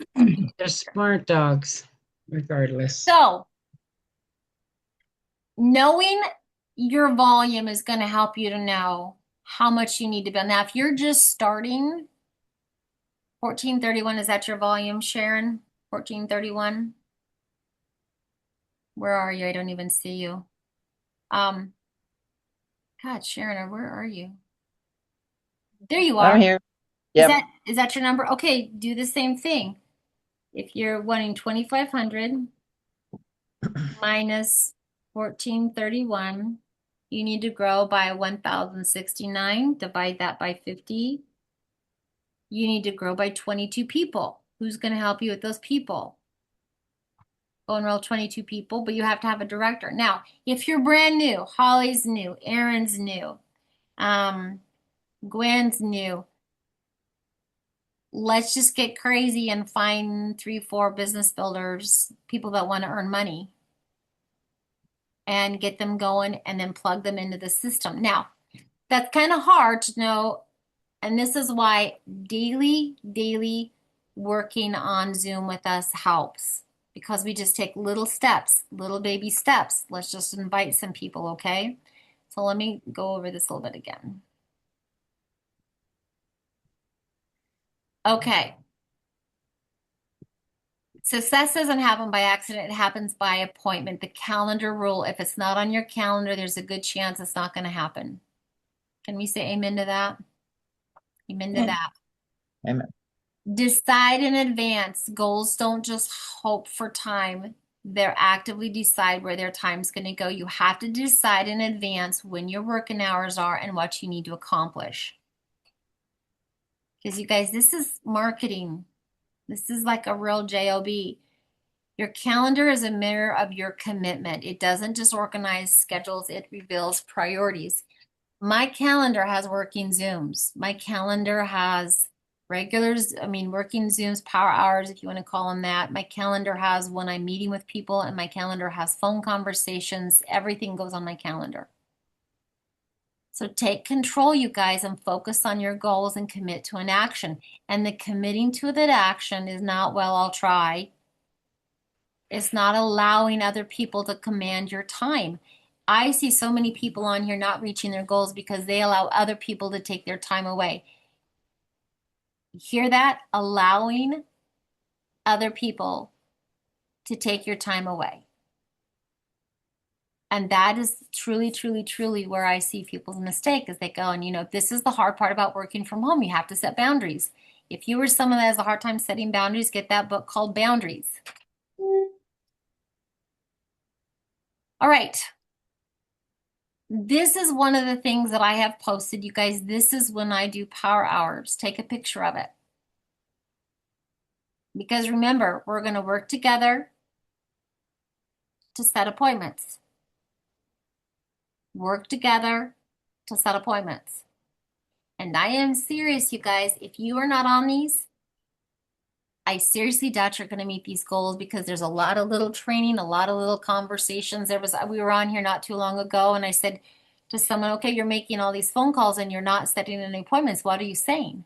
B: They're smart dogs, regardless.
A: so knowing your volume is going to help you to know how much you need to build. Now, if you're just starting, 1431, is that your volume, Sharon? 1431? Where are you? I don't even see you. God, Sharon, where are you? There you are.
F: I'm here.
A: Is
F: Yep.
A: that your number? Okay, do the same thing. If you're wanting 2,500 minus 1431, you need to grow by 1,069. Divide that by 50. You need to grow by 22 people. Who's going to help you with those people? Go enroll 22 people, but you have to have a director. Now, if you're brand new, Holly's new, Aaron's new, Gwen's new, let's just get crazy and find 3, 4 business builders, people that want to earn money, and get them going and then plug them into the system. Now, that's kind of hard to know, and this is why daily working on Zoom with us helps, because we just take little steps, little baby steps. Let's just invite some people, okay? So let me go over this a little bit again. Okay. Success doesn't happen by accident. It happens by appointment. The calendar rule, if it's not on your calendar, there's a good chance it's not going to happen. Can we say amen to that? Amen to
D: Amen.
A: that.
F: Amen.
A: Decide in advance. Goals don't just hope for time. They're actively decide where their time's going to go. You have to decide in advance when your working hours are and what you need to accomplish. Because you guys, this is marketing. This is like a real job. Your calendar is a mirror of your commitment. It doesn't just organize schedules, it reveals priorities. My calendar has working Zooms. My calendar has working Zooms, power hours, if you want to call them that. My calendar has when I'm meeting with people, and my calendar has phone conversations. Everything goes on my calendar. So take control, you guys, and focus on your goals and commit to an action. And the committing to that action is not, well, I'll try. It's not allowing other people to command your time. I see so many people on here not reaching their goals because they allow other people to take their time away. Hear that? Allowing other people to take your time away. And that is truly where I see people's mistake, is they go, and this is the hard part about working from home. You have to set boundaries. If you were someone that has a hard time setting boundaries, get that book called Boundaries. All right. This is one of the things that I have posted. You guys, this is when I do power hours. Take a picture of it. Because remember, we're going to work together to set appointments. Work together to set appointments. And I am serious, you guys. If you are not on these, I seriously doubt you're going to meet these goals, because there's a lot of little training, a lot of little conversations. We were on here not too long ago, and I said to someone, okay, you're making all these phone calls and you're not setting any appointments. What are you saying?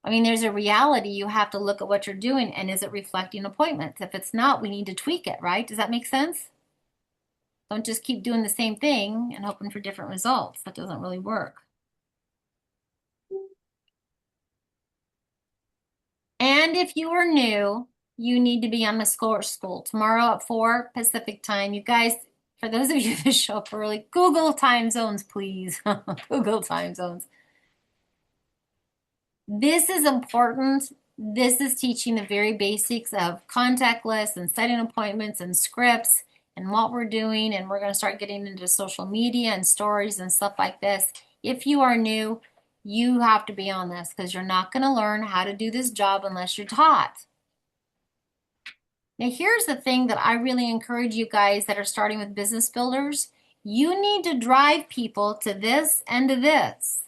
A: I mean, there's a reality. You have to look at what you're doing, and is it reflecting appointments? If it's not, we need to tweak it, right? Does that make sense? Don't just keep doing the same thing and hoping for different results. That doesn't really work. And if you are new, you need to be on the school tomorrow at 4 Pacific time. You guys, for those of you that show up early, Google time zones, please. Google time zones. This is important. This is teaching the very basics of contact lists and setting appointments and scripts and what we're doing. And we're going to start getting into social media and stories and stuff like this. If you are new, you have to be on this because you're not going to learn how to do this job unless you're taught. Now, here's the thing that I really encourage you guys that are starting with business builders. You need to drive people to this and to this.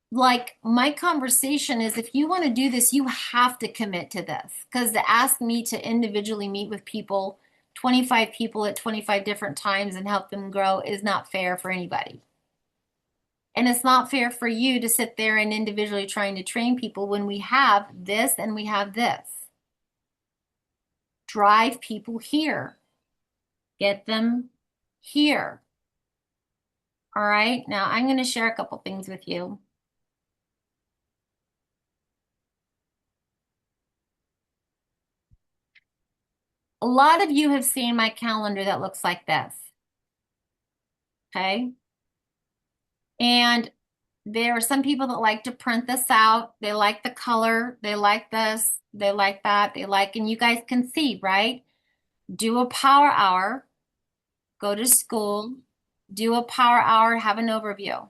A: Like my conversation is, if you want to do this, you have to commit to this, because to ask me to individually meet with people, 25 people at 25 different times and help them grow is not fair for anybody. And it's not fair for you to sit there and individually trying to train people when we have this and we have this. Drive people here. Get them here. All right, now I'm going to share a couple things with you. A lot of you have seen my calendar that looks like this. Okay. And there are some people that like to print this out. They like the color. They like this. They like that. They like, and you guys can see, right? Do a power hour. Go to school. Do a power hour. Have an overview.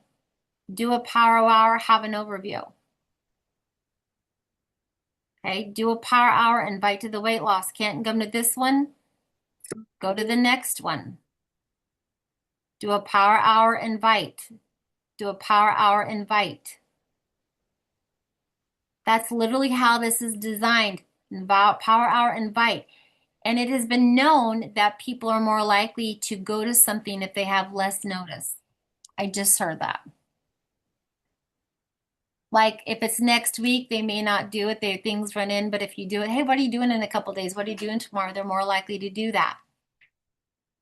A: Do a power hour. Have an overview. Okay. Do a power hour. Invite to the weight loss. Can't come to this one. Go to the next one. Do a power hour. Invite. Do a power hour. Invite. That's literally how this is designed. Power hour, invite. And it has been known that people are more likely to go to something if they have less notice. I just heard that. Like if it's next week, they may not do it. Their things run in, but if you do it, hey, what are you doing in a couple days? What are you doing tomorrow? They're more likely to do that.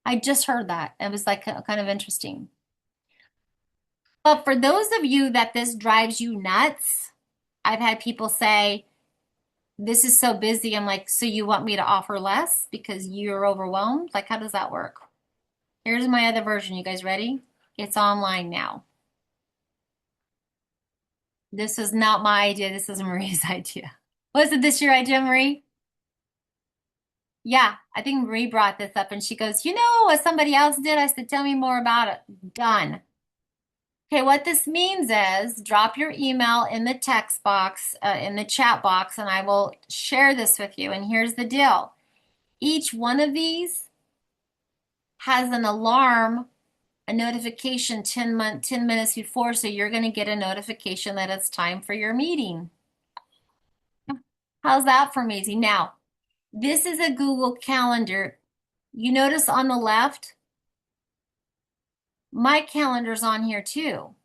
A: I just heard that. It was like kind of interesting. But for those of you that this drives you nuts, I've had people say, this is so busy. I'm like, so you want me to offer less because you're overwhelmed? Like, how does that work? Here's my other version. You guys ready? It's online now. This is not my idea. This is Marie's idea. Was it this your idea, Marie? Yeah, I think Marie brought this up and she goes, you know what somebody else did? I said, tell me more about it. Done. Okay, what this means is drop your email in the text box, in the chat box, and I will share this with you. And here's the deal. Each one of these has an alarm, a notification 10 minutes before, so you're going to get a notification that it's time for your meeting. How's that for amazing? Now, this is a Google Calendar. You notice on the left, my calendar's on here too.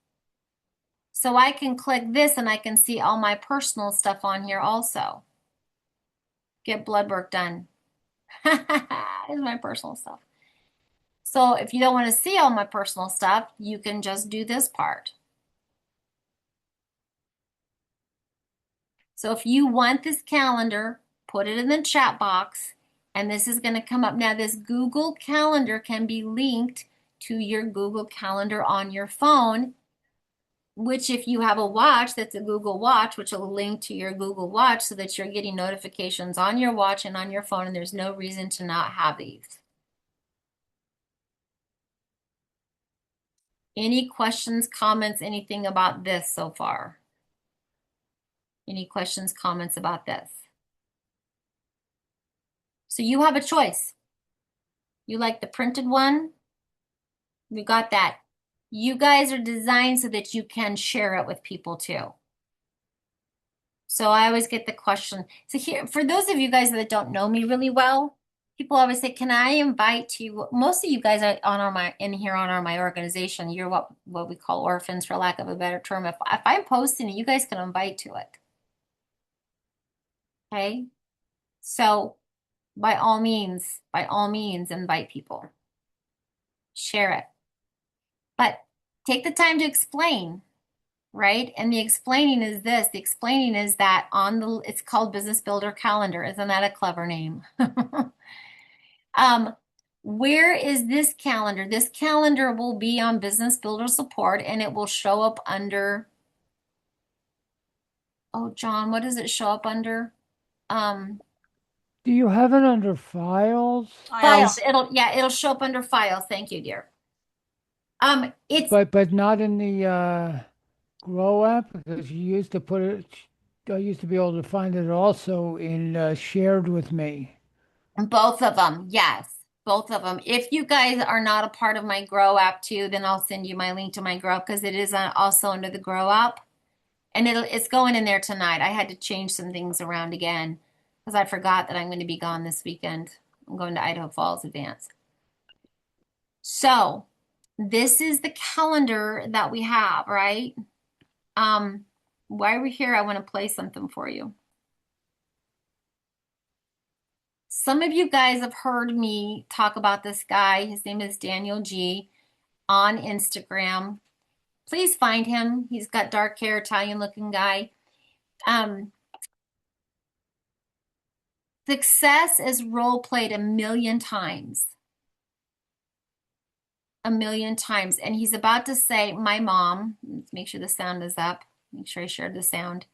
A: So I can click this and I can see all my personal stuff on here also. Get blood work done. Here's my personal stuff. So if you don't want to see all my personal stuff, you can just do this part. So if you want this calendar, put it in the chat box, and this is going to come up. Now, this Google Calendar can be linked to your Google Calendar on your phone, which if you have a watch that's a Google Watch, which will link to your Google Watch so that you're getting notifications on your watch and on your phone, and there's no reason to not have these. Any questions, comments, anything about this so far? Any questions, comments about this? So you have a choice. You like the printed one? We got that. You guys are designed so that you can share it with people too. So I always get the question. So here, for those of you guys that don't know me really well, people always say, "Can I invite you?" Most of you guys are in here on my organization. You're what we call orphans, for lack of a better term. If I'm posting it, you guys can invite to it. Okay, so by all means, invite people. Share it. But take the time to explain, right? And the explaining is this. The explaining is that it's called Business Builder Calendar. Isn't that a clever name? Where is this calendar? This calendar will be on Business Builder Support, and it will show up under, oh, John, what does it show up under?
E: Do you have it under files?
A: Files. It'll show up under files. Thank you, dear. It's
E: But not in the Grow app because you used to put it. I used to be able to find it also in shared with me.
A: both of them. Yes, both of them. If you guys are not a part of my Grow app too, then I'll send you my link to my Grow because it is also under the Grow app. And it's going in there tonight. I had to change some things around again because I forgot that I'm going to be gone this weekend. I'm going to Idaho Falls Advance. So this is the calendar that we have, right? While we're here, I want to play something for you. Some of you guys have heard me talk about this guy. His name is Daniel G on Instagram. Please find him. He's got dark hair, Italian looking guy. Success is role played a million times. A million times. And he's about to say, my mom, let's make sure the sound is up. Make sure I shared the sound.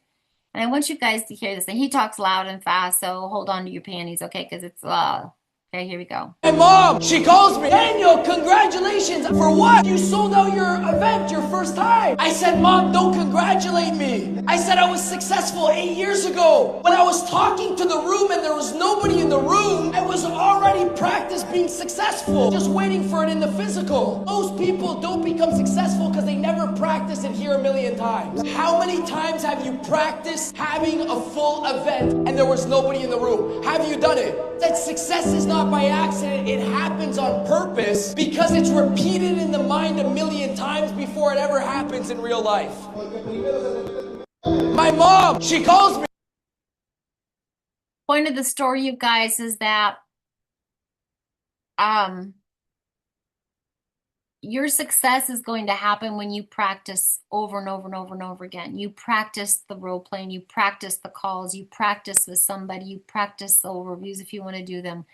A: And I want you guys to hear this. And he talks loud and fast, so hold on to your panties, okay? Because it's okay, here we go.
F: My mom, she calls me, Daniel, congratulations. For what? You sold out your event your first time. I said, Mom, don't congratulate me. I said I was successful 8 years ago. When I was talking to the room and there was nobody in the room, I was already practiced being successful, just waiting for it in the physical. Most people don't become successful because they never practice it here a million times. How many times have you practiced having a full event and there was nobody in the room? Have you done it? That success is not by accident, it happens on purpose because it's repeated in the mind a million times before it ever happens in real life. My mom, she calls me.
A: Point of the story, you guys, is that your success is going to happen when you practice over and over and over and over again. You practice the role playing, you practice the calls, you practice with somebody, you practice the overviews if you want to do them.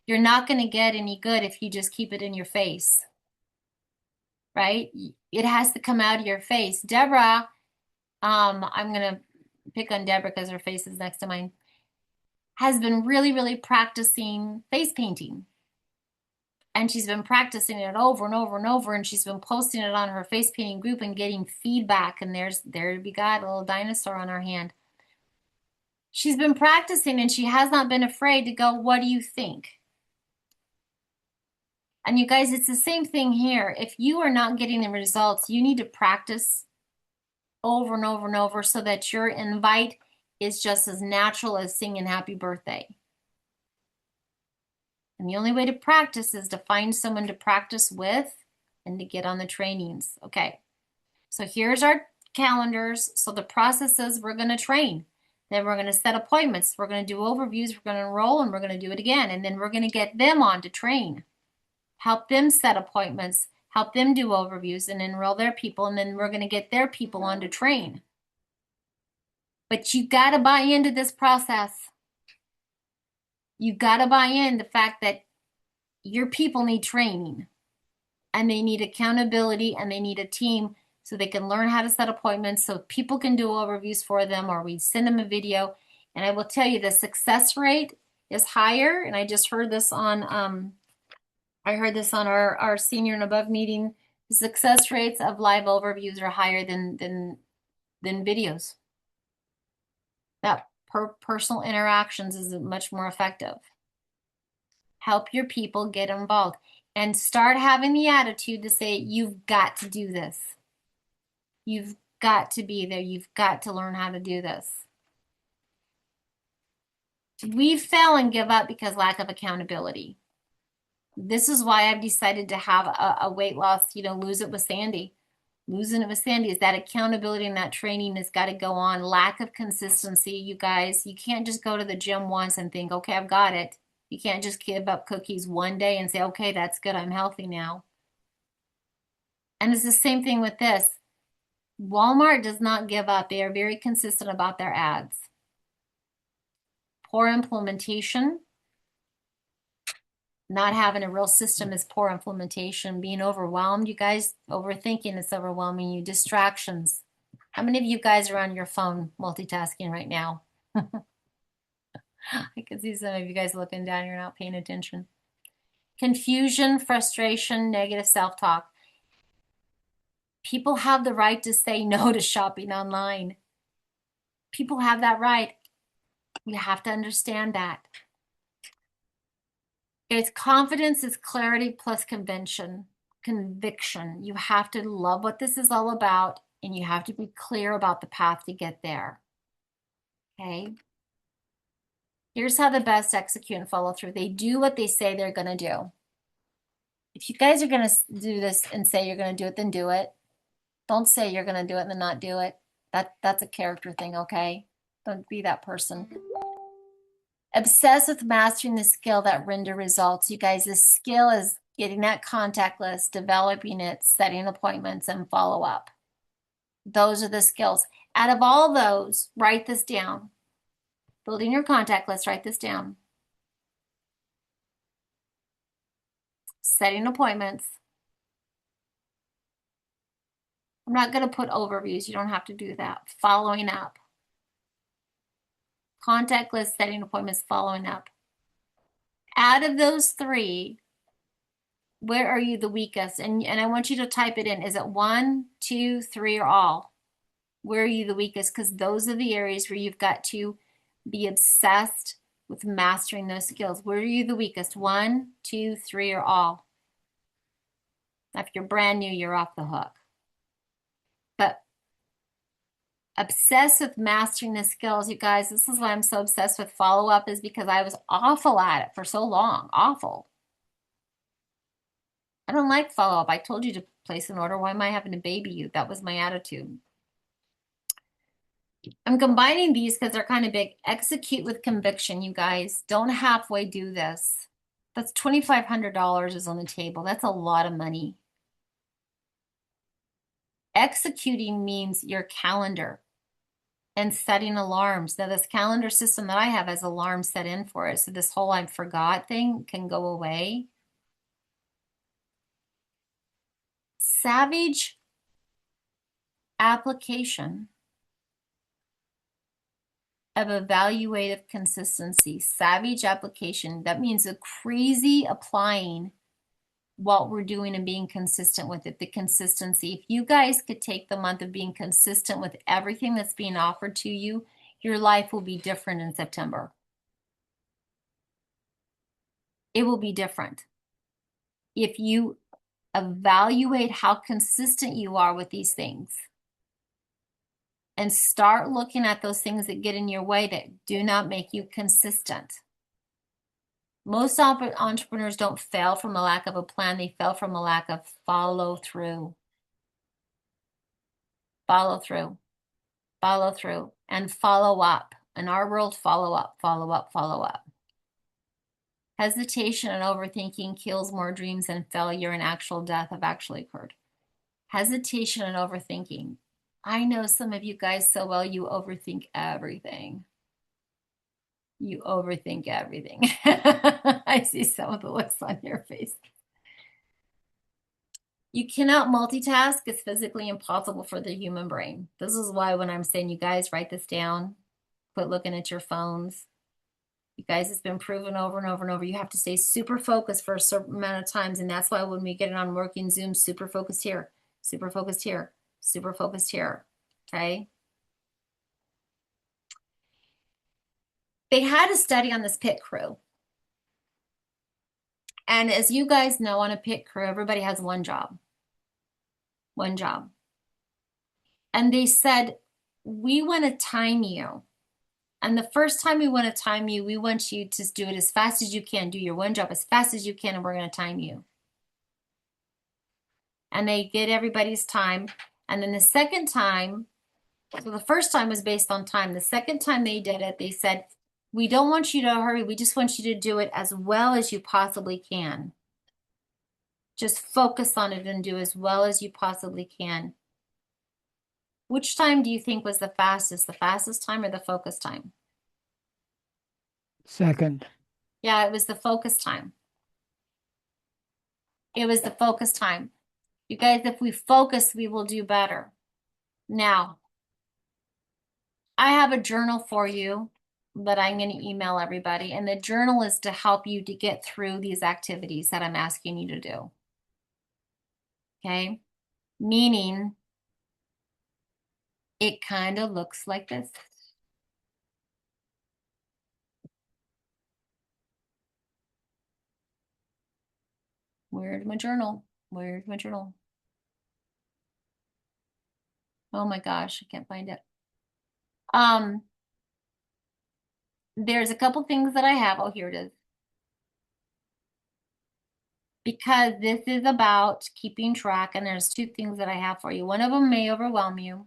A: You're not going to get any good if you just keep it in your face, right? It has to come out of your face. Deborah, I'm going to pick on Deborah because her face is next to mine, has been really, really practicing face painting. And she's been practicing it over and over and over, and she's been posting it on her face painting group and getting feedback. And there we got a little dinosaur on our hand. She's been practicing and she has not been afraid to go, what do you think? And you guys, it's the same thing here. If you are not getting the results, you need to practice over and over and over so that your invite is just as natural as singing happy birthday. And the only way to practice is to find someone to practice with and to get on the trainings. Okay, so here's our calendars. So the process is we're going to train. Then we're going to set appointments. We're going to do overviews. We're going to enroll and we're going to do it again. And then we're going to get them on to train. Help them set appointments, help them do overviews and enroll their people, and then we're going to get their people on to train. But you got to buy into this process. You got to buy in the fact that your people need training and they need accountability and they need a team so they can learn how to set appointments so people can do overviews for them or we send them a video. And I will tell you the success rate is higher. And I just heard this on our senior and above meeting. The success rates of live overviews are higher than videos. That personal interactions is much more effective. Help your people get involved and start having the attitude to say, you've got to do this. You've got to be there. You've got to learn how to do this. We fail and give up because lack of accountability. This is why I've decided to have a weight loss, lose it with Sandy. Losing it with Sandy is that accountability and that training has got to go on. Lack of consistency, you guys. You can't just go to the gym once and think, okay, I've got it. You can't just give up cookies one day and say, okay, that's good. I'm healthy now. And it's the same thing with this. Walmart does not give up. They are very consistent about their ads. Poor implementation. Not having a real system is poor implementation. Being overwhelmed, you guys, overthinking is overwhelming you. Distractions. How many of you guys are on your phone multitasking right now? I can see some of you guys looking down. You're not paying attention. Confusion, frustration, negative self-talk. People have the right to say no to shopping online. People have that right. You have to understand that. It's confidence is clarity plus conviction. You have to love what this is all about, and you have to be clear about the path to get there. Okay? Here's how the best execute and follow through. They do what they say they're going to do. If you guys are going to do this and say you're going to do it, then do it. Don't say you're going to do it and then not do it. That's a character thing, okay? Don't be that person. Obsess with mastering the skill that render results. You guys, this skill is getting that contact list, developing it, setting appointments, and follow up. Those are the skills. Out of all those, write this down. Building your contact list, write this down. Setting appointments. I'm not going to put overviews. You don't have to do that. Following up. Contact list, setting appointments, following up. Out of those three, where are you the weakest? And I want you to type it in. Is it 1, 2, 3, or all? Where are you the weakest? Because those are the areas where you've got to be obsessed with mastering those skills. Where are you the weakest? 1, 2, 3, or all? Now, if you're brand new, you're off the hook. But obsessed with mastering the skills, you guys, this is why I'm so obsessed with follow-up, is because I was awful at it for so long. Awful. I don't like follow-up. I told you to place an order. Why am I having to baby you? That was my attitude. I'm combining these because they're kind of big. Execute with conviction, you guys. Don't halfway do this. That's $2,500 is on the table. That's a lot of money. Executing means your calendar and setting alarms. Now, this calendar system that I have has alarms set in for it. So this whole I forgot thing can go away. Savage application of evaluative consistency. Savage application. That means a crazy applying what we're doing and being consistent with it, the consistency. If you guys could take the month of being consistent with everything that's being offered to you, your life will be different in September. It will be different. If you evaluate how consistent you are with these things and start looking at those things that get in your way that do not make you consistent. Most entrepreneurs don't fail from a lack of a plan. They fail from a lack of follow through. Follow through. Follow through. And follow up. In our world, follow up, follow up, follow up. Hesitation and overthinking kills more dreams than failure and actual death have actually occurred. Hesitation and overthinking. I know some of you guys so well, you overthink everything. You overthink everything. I see some of the looks on your face. You cannot multitask. It's physically impossible for the human brain. This is why when I'm saying, you guys, write this down, quit looking at your phones. You guys, it's been proven over and over and over. You have to stay super focused for a certain amount of times. And that's why when we get it on working Zoom, super focused here, super focused here, super focused here. Okay. They had a study on this pit crew. And as you guys know, on a pit crew, everybody has one job. One job. And they said, we want to time you. And the first time we want to time you, we want you to do it as fast as you can. Do your one job as fast as you can, and we're going to time you. And they get everybody's time. And then the second time, so the first time was based on time. The second time they did it, they said, we don't want you to hurry. We just want you to do it as well as you possibly can. Just focus on it and do as well as you possibly can. Which time do you think was the fastest time or the focus time?
E: Second.
A: Yeah, it was the focus time. It was the focus time. You guys, if we focus, we will do better. Now, I have a journal for you that I'm going to email everybody. And the journal is to help you to get through these activities that I'm asking you to do. Okay? meaning it kind of looks like this. Where's my journal? Where's my journal? Oh my gosh, I can't find it. There's a couple things that I have. Oh, here it is. Because this is about keeping track, and there's two things that I have for you. One of them may overwhelm you,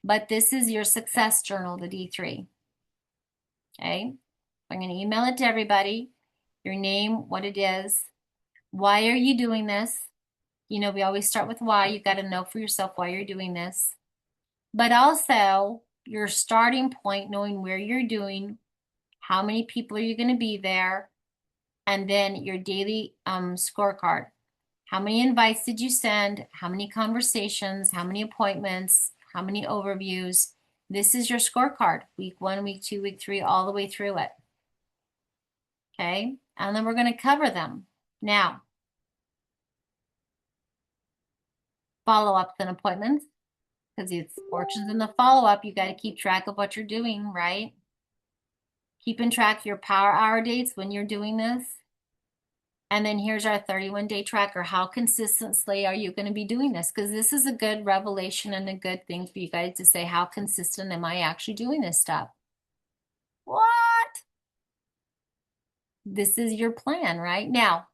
A: but this is your success journal, the D3. Okay? I'm going to email it to everybody. Your name, what it is. Why are you doing this? You know, we always start with why. You got to know for yourself why you're doing this. But also your starting point, knowing where you're doing, how many people are you going to be there, and then your daily scorecard. How many invites did you send? How many conversations? How many appointments? How many overviews? This is your scorecard, week 1, week 2, week 3, all the way through it. Okay, and then we're going to cover them. Now, follow-ups and appointments, because it's fortunes in the follow-up. You got to keep track of what you're doing, right? Keeping track of your power hour dates when you're doing this. And then here's our 31-day tracker. How consistently are you going to be doing this? Because this is a good revelation and a good thing for you guys to say, how consistent am I actually doing this stuff? What? This is your plan, right? Now,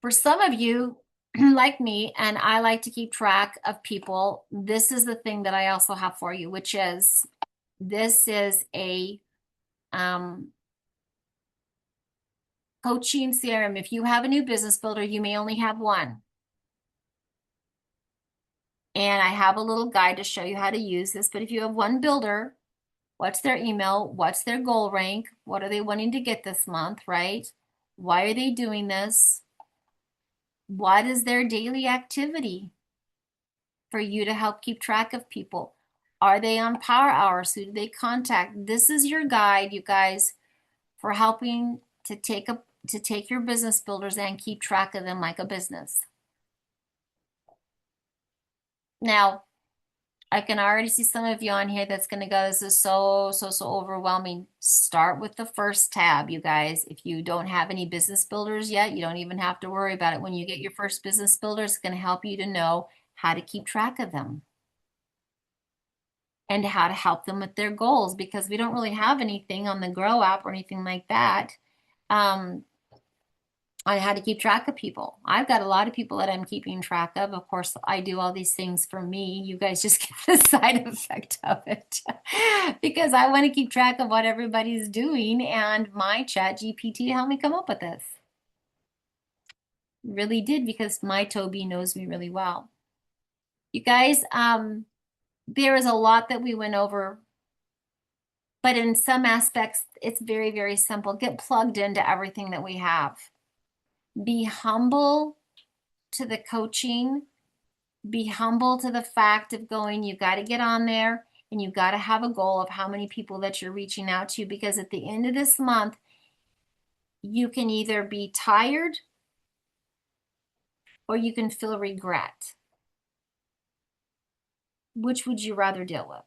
A: for some of you, like me, and I like to keep track of people, this is the thing that I also have for you, which is, this is a coaching CRM. If you have a new business builder, you may only have one. And I have a little guide to show you how to use this. But if you have one builder, what's their email? What's their goal rank? What are they wanting to get this month, right? Why are they doing this? What is their daily activity for you to help keep track of people? Are they on power hours? Who do they contact? This is your guide, you guys, for helping to take your business builders and keep track of them like a business. Now, I can already see some of you on here that's going to go, this is so overwhelming. Start with the first tab, you guys. If you don't have any business builders yet, you don't even have to worry about it. When you get your first business builder, it's going to help you to know how to keep track of them and how to help them with their goals, because we don't really have anything on the Grow app or anything like that on how to keep track of people. I've got a lot of people that I'm keeping track of. Of course, I do all these things for me. You guys just get the side effect of it because I want to keep track of what everybody's doing, and my ChatGPT helped me come up with this. Really did, because my Toby knows me really well. You guys, there is a lot that we went over, but in some aspects, it's very, very simple. Get plugged into everything that we have. Be humble to the coaching. Be humble to the fact of going, you got to get on there and you got to have a goal of how many people that you're reaching out to, because at the end of this month, you can either be tired or you can feel regret. Which would you rather deal with?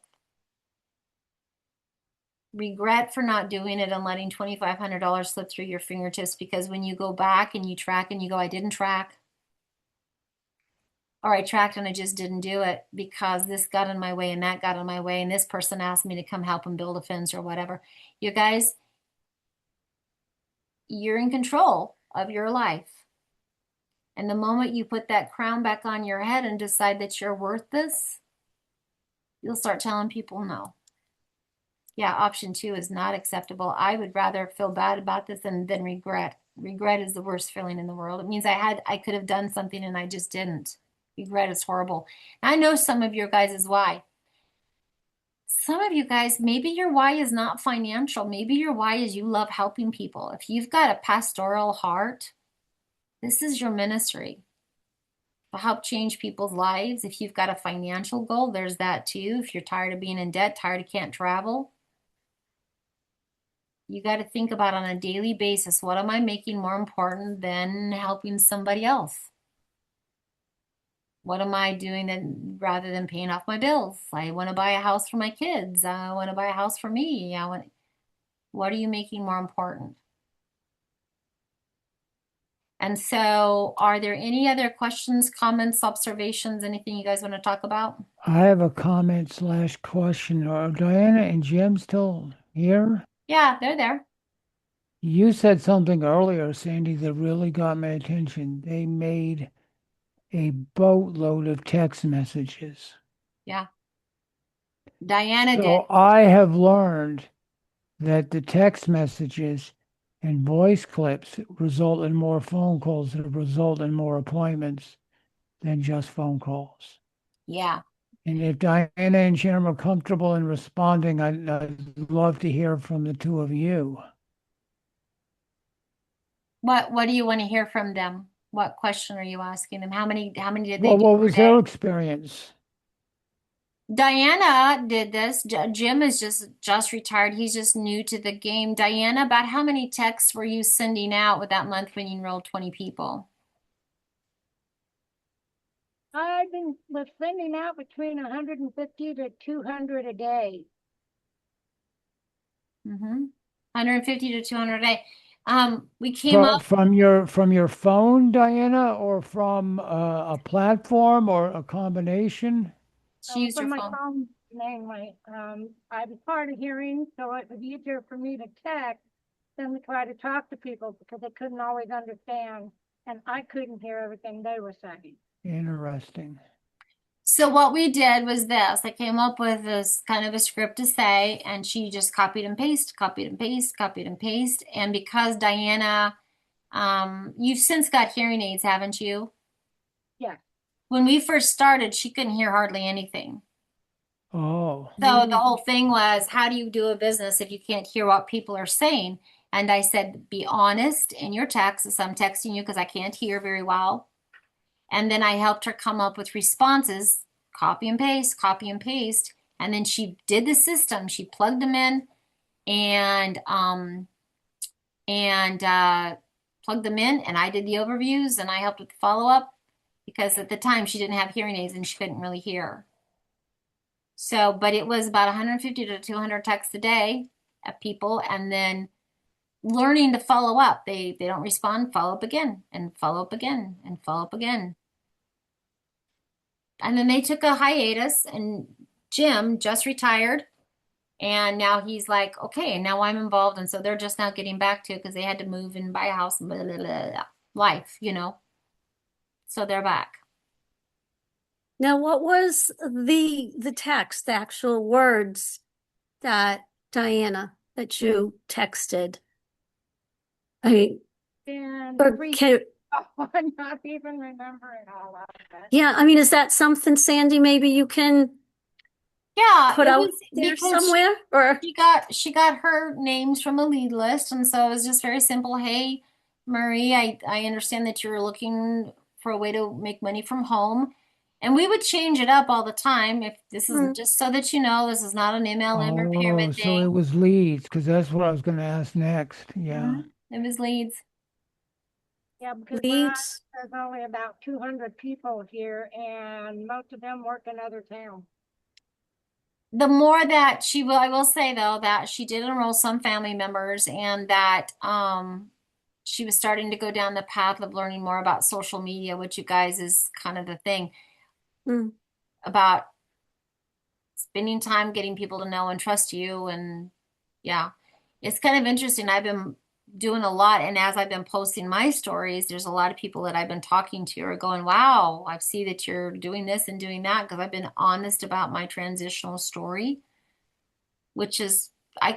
A: Regret for not doing it and letting $2,500 slip through your fingertips, because when you go back and you track and you go, I didn't track, or I tracked and I just didn't do it because this got in my way and that got in my way and this person asked me to come help them build a fence or whatever. You guys, you're in control of your life. And the moment you put that crown back on your head and decide that you're worth this, you'll start telling people no. Yeah, option 2 is not acceptable. I would rather feel bad about this than regret. Regret is the worst feeling in the world. It means I could have done something and I just didn't. Regret is horrible. I know some of your guys' why. Some of you guys, maybe your why is not financial. Maybe your why is you love helping people. If you've got a pastoral heart, this is your ministry. To help change people's lives. If you've got a financial goal, there's that too. If you're tired of being in debt, tired of can't travel, you got to think about on a daily basis, what am I making more important than helping somebody else? What am I doing then rather than paying off my bills? I want to buy a house for my kids. I want to buy a house for me. What are you making more important? And so, are there any other questions, comments, observations, anything you guys want to talk about?
E: I have a comment slash question. Are Diana and Jim still here?
A: Yeah, they're there.
E: You said something earlier, Sandy, that really got my attention. They made a boatload of text messages.
A: Yeah. Diana did.
E: So I have learned that the text messages and voice clips result in more phone calls that result in more appointments than just phone calls.
A: Yeah.
E: And if Diana and Jim are comfortable in responding, I'd love to hear from the two of you.
A: What do you want to hear from them? What question are you asking them? How many did they
E: Well,
A: do
E: what was
A: today?
E: their experience?
A: Diana did this. Jim is just retired. He's just new to the game. Diana, about how many texts were you sending out with that month when you enrolled 20 people?
C: was sending out between 150 to 200 a day.
A: Mm-hmm. 150 to 200 a day. We came up.
E: From your phone, Diana, or from a platform or a combination?
A: She used her
C: From my
A: phone.
C: phone mainly. I was hard of hearing, so it was easier for me to text than to try to talk to people because I couldn't always understand and I couldn't hear everything they were saying.
E: Interesting.
A: So what we did was this. I came up with this kind of a script to say, and she just copied and paste, copied and paste, copied and paste. And because Diana, you've since got hearing aids, haven't you?
C: Yeah.
A: When we first started, she couldn't hear hardly anything.
E: Oh,
A: So the whole thing was, how do you do a business if you can't hear what people are saying? And I said, be honest in your texts. I'm texting you because I can't hear very well. And then I helped her come up with responses, copy and paste, copy and paste. And then she did the system. She plugged them in and plugged them in. And I did the overviews and I helped with the follow-up because at the time she didn't have hearing aids and she couldn't really hear. So, but it was about 150 to 200 texts a day of people, and then learning to follow up. They don't respond, follow up again, and follow up again, and follow up again. And then they took a hiatus, and Jim just retired, and now he's like, okay, now I'm involved, and so they're just now getting back to it because they had to move and buy a house and blah, blah, blah, blah. Life, you know. So they're back.
C: Now, what was the text, the actual words that Diana, that you texted? I
B: And
C: or can,
B: I'm not even remembering all of it.
C: yeah, I mean, is that something, Sandy, maybe you can
A: Yeah,
C: put
A: it
C: out
A: was
C: there
A: because
C: somewhere? Or
A: she got her names from a lead list, and so it was just very simple. Hey, Marie, I understand that you're looking for a way to make money from home. And we would change it up all the time. If this is just so that you know, this is not an MLM or
E: oh,
A: pyramid
E: so it
A: thing.
E: was leads, because that's what I was going to ask next. Yeah.
A: It was leads.
B: Yeah, because
C: leads?
B: there's only about 200 people here and most of them work in other towns.
A: The more that I will say though, that she did enroll some family members and that she was starting to go down the path of learning more about social media, which you guys is kind of the thing about spending time getting people to know and trust you. And yeah, it's kind of interesting. I've been doing a lot, and as I've been posting my stories, there's a lot of people that I've been talking to are going, wow, I see that you're doing this and doing that, because I've been honest about my transitional story, which is I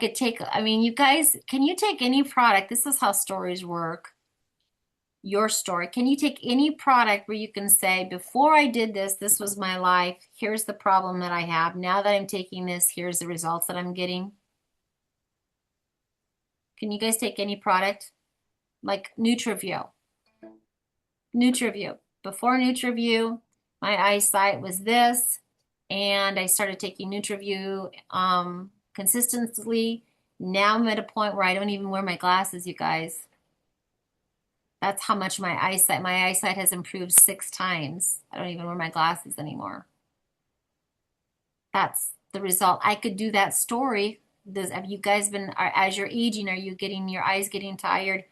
A: mean, you guys, can you take any product? This is how stories work. Your story. Can you take any product where you can say, before I did this, this was my life. Here's the problem that I have. Now that I'm taking this, here's the results that I'm getting. Can you guys take any product? Like NutriView. NutriView. Before NutriView, my eyesight was this, and I started taking NutriView consistently. Now I'm at a point where I don't even wear my glasses, you guys. That's how much my eyesight has improved 6 times. I don't even wear my glasses anymore. That's the result. I could do that story. Have you guys been, as you're aging, are you getting your eyes getting tired?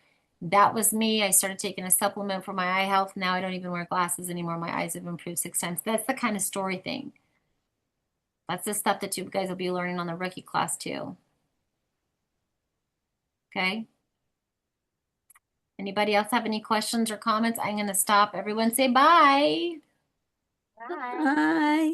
A: That was me. I started taking a supplement for my eye health. Now I don't even wear glasses anymore. My eyes have improved 6 times. That's the kind of story thing. That's the stuff that you guys will be learning on the rookie class too. Okay. Anybody else have any questions or comments? I'm going to stop. Everyone say bye.
C: Bye.
G: Bye.